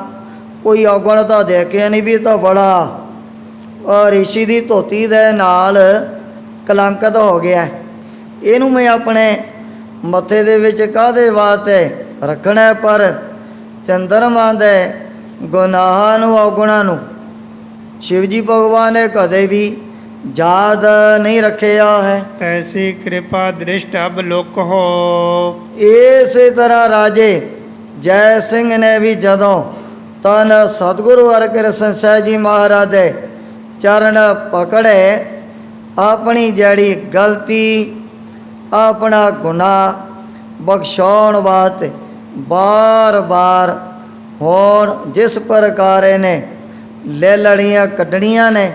ਕੋਈ ਔਗਣ ਤਾਂ ਦੇਖਿਆ ਨਹੀਂ ਵੀ ਇਹ ਤਾਂ ਬੜਾ ਰਿਸ਼ੀ ਦੀ ਧੋਤੀ ਦੇ ਨਾਲ ਕਲੰਕਿਤ ਹੋ ਗਿਆ, ਇਹਨੂੰ ਮੈਂ ਆਪਣੇ ਮੱਥੇ ਦੇ ਵਿੱਚ ਕਾਹਦੇ ਵਾਸਤੇ ਰੱਖਣਾ? ਪਰ ਚੰਦਰਮਾ ਦੇ ਗੁਨਾਹਾਂ ਨੂੰ, ਔਗਣਾਂ ਨੂੰ ਸ਼ਿਵ ਜੀ ਭਗਵਾਨ ਨੇ ਕਦੇ ਵੀ ਯਾਦ ਨਹੀਂ ਰੱਖਿਆ ਹੈ। ਤੈਸੀ ਕਿਰਪਾ ਦ੍ਰਿਸ਼ਟ ਅਬ ਲੋਕ ਹੋ। ਇਸੇ ਤਰ੍ਹਾਂ ਰਾਜੇ ਜੈ ਸਿੰਘ ਨੇ ਵੀ ਜਦੋਂ ਤਨ ਸਤਿਗੁਰੂ ਹਰਿਕ੍ਰਿਸ਼ਨ ਸਾਹਿਬ ਜੀ ਮਹਾਰਾਜ ਦੇ ਚਰਨ ਪਕੜੇ, ਆਪਣੀ ਜਿਹੜੀ ਗਲਤੀ, ਆਪਣਾ ਗੁਨਾਹ ਬਖਸ਼ਾਉਣ ਵਾਸਤੇ ਬਾਰ-ਬਾਰ ਹੁਣ ਜਿਸ ਪ੍ਰਕਾਰ ਨੇ ਲੈ ਲੜੀਆਂ ਕੱਢਣੀਆਂ ਨੇ,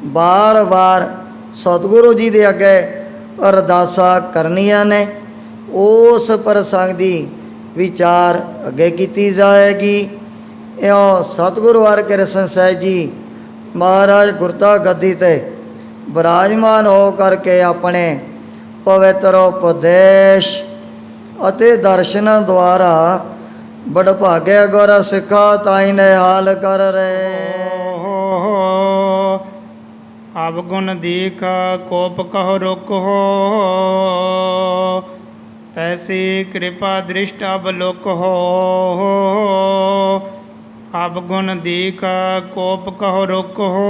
ਬਾਰ-ਬਾਰ ਸਤਿਗੁਰੂ ਜੀ ਦੇ ਅੱਗੇ ਅਰਦਾਸਾਂ ਕਰਨੀਆਂ ਨੇ, ਉਸ ਪ੍ਰਸੰਗ ਦੀ ਵਿਚਾਰ ਅੱਗੇ ਕੀਤੀ ਜਾਏਗੀ। ਇਉਂ ਸਤਿਗੁਰੂ ਹਰਿਕ੍ਰਿਸ਼ਨ ਸਾਹਿਬ ਜੀ ਮਹਾਰਾਜ ਗੁਰਤਾ ਗੱਦੀ 'ਤੇ ਬਿਰਾਜਮਾਨ ਹੋ ਕਰਕੇ ਆਪਣੇ ਪਵਿੱਤਰ ਉਪਦੇਸ਼ ਅਤੇ ਦਰਸ਼ਨਾਂ ਦੁਆਰਾ ਬੜਭਾਗੇ ਗੁਰ ਸਿੱਖਾ ਤਾਈ ਨੇ ਹਾਲ ਕਰ ਰਹੇ। ਅਬ ਗੁਣ ਦੀਖ ਕੋਪ ਕਹੁ ਰੁਕ ਹੋ। ਤੈਸੀ ਕਿਰਪਾ ਦ੍ਰਿਸ਼ਟ ਅਬ ਲੋਕ ਹੋ। ਅਬ ਗੁਣ ਦੀਖ ਕੋਪ ਕਹੁ ਰੁਕ ਹੋ।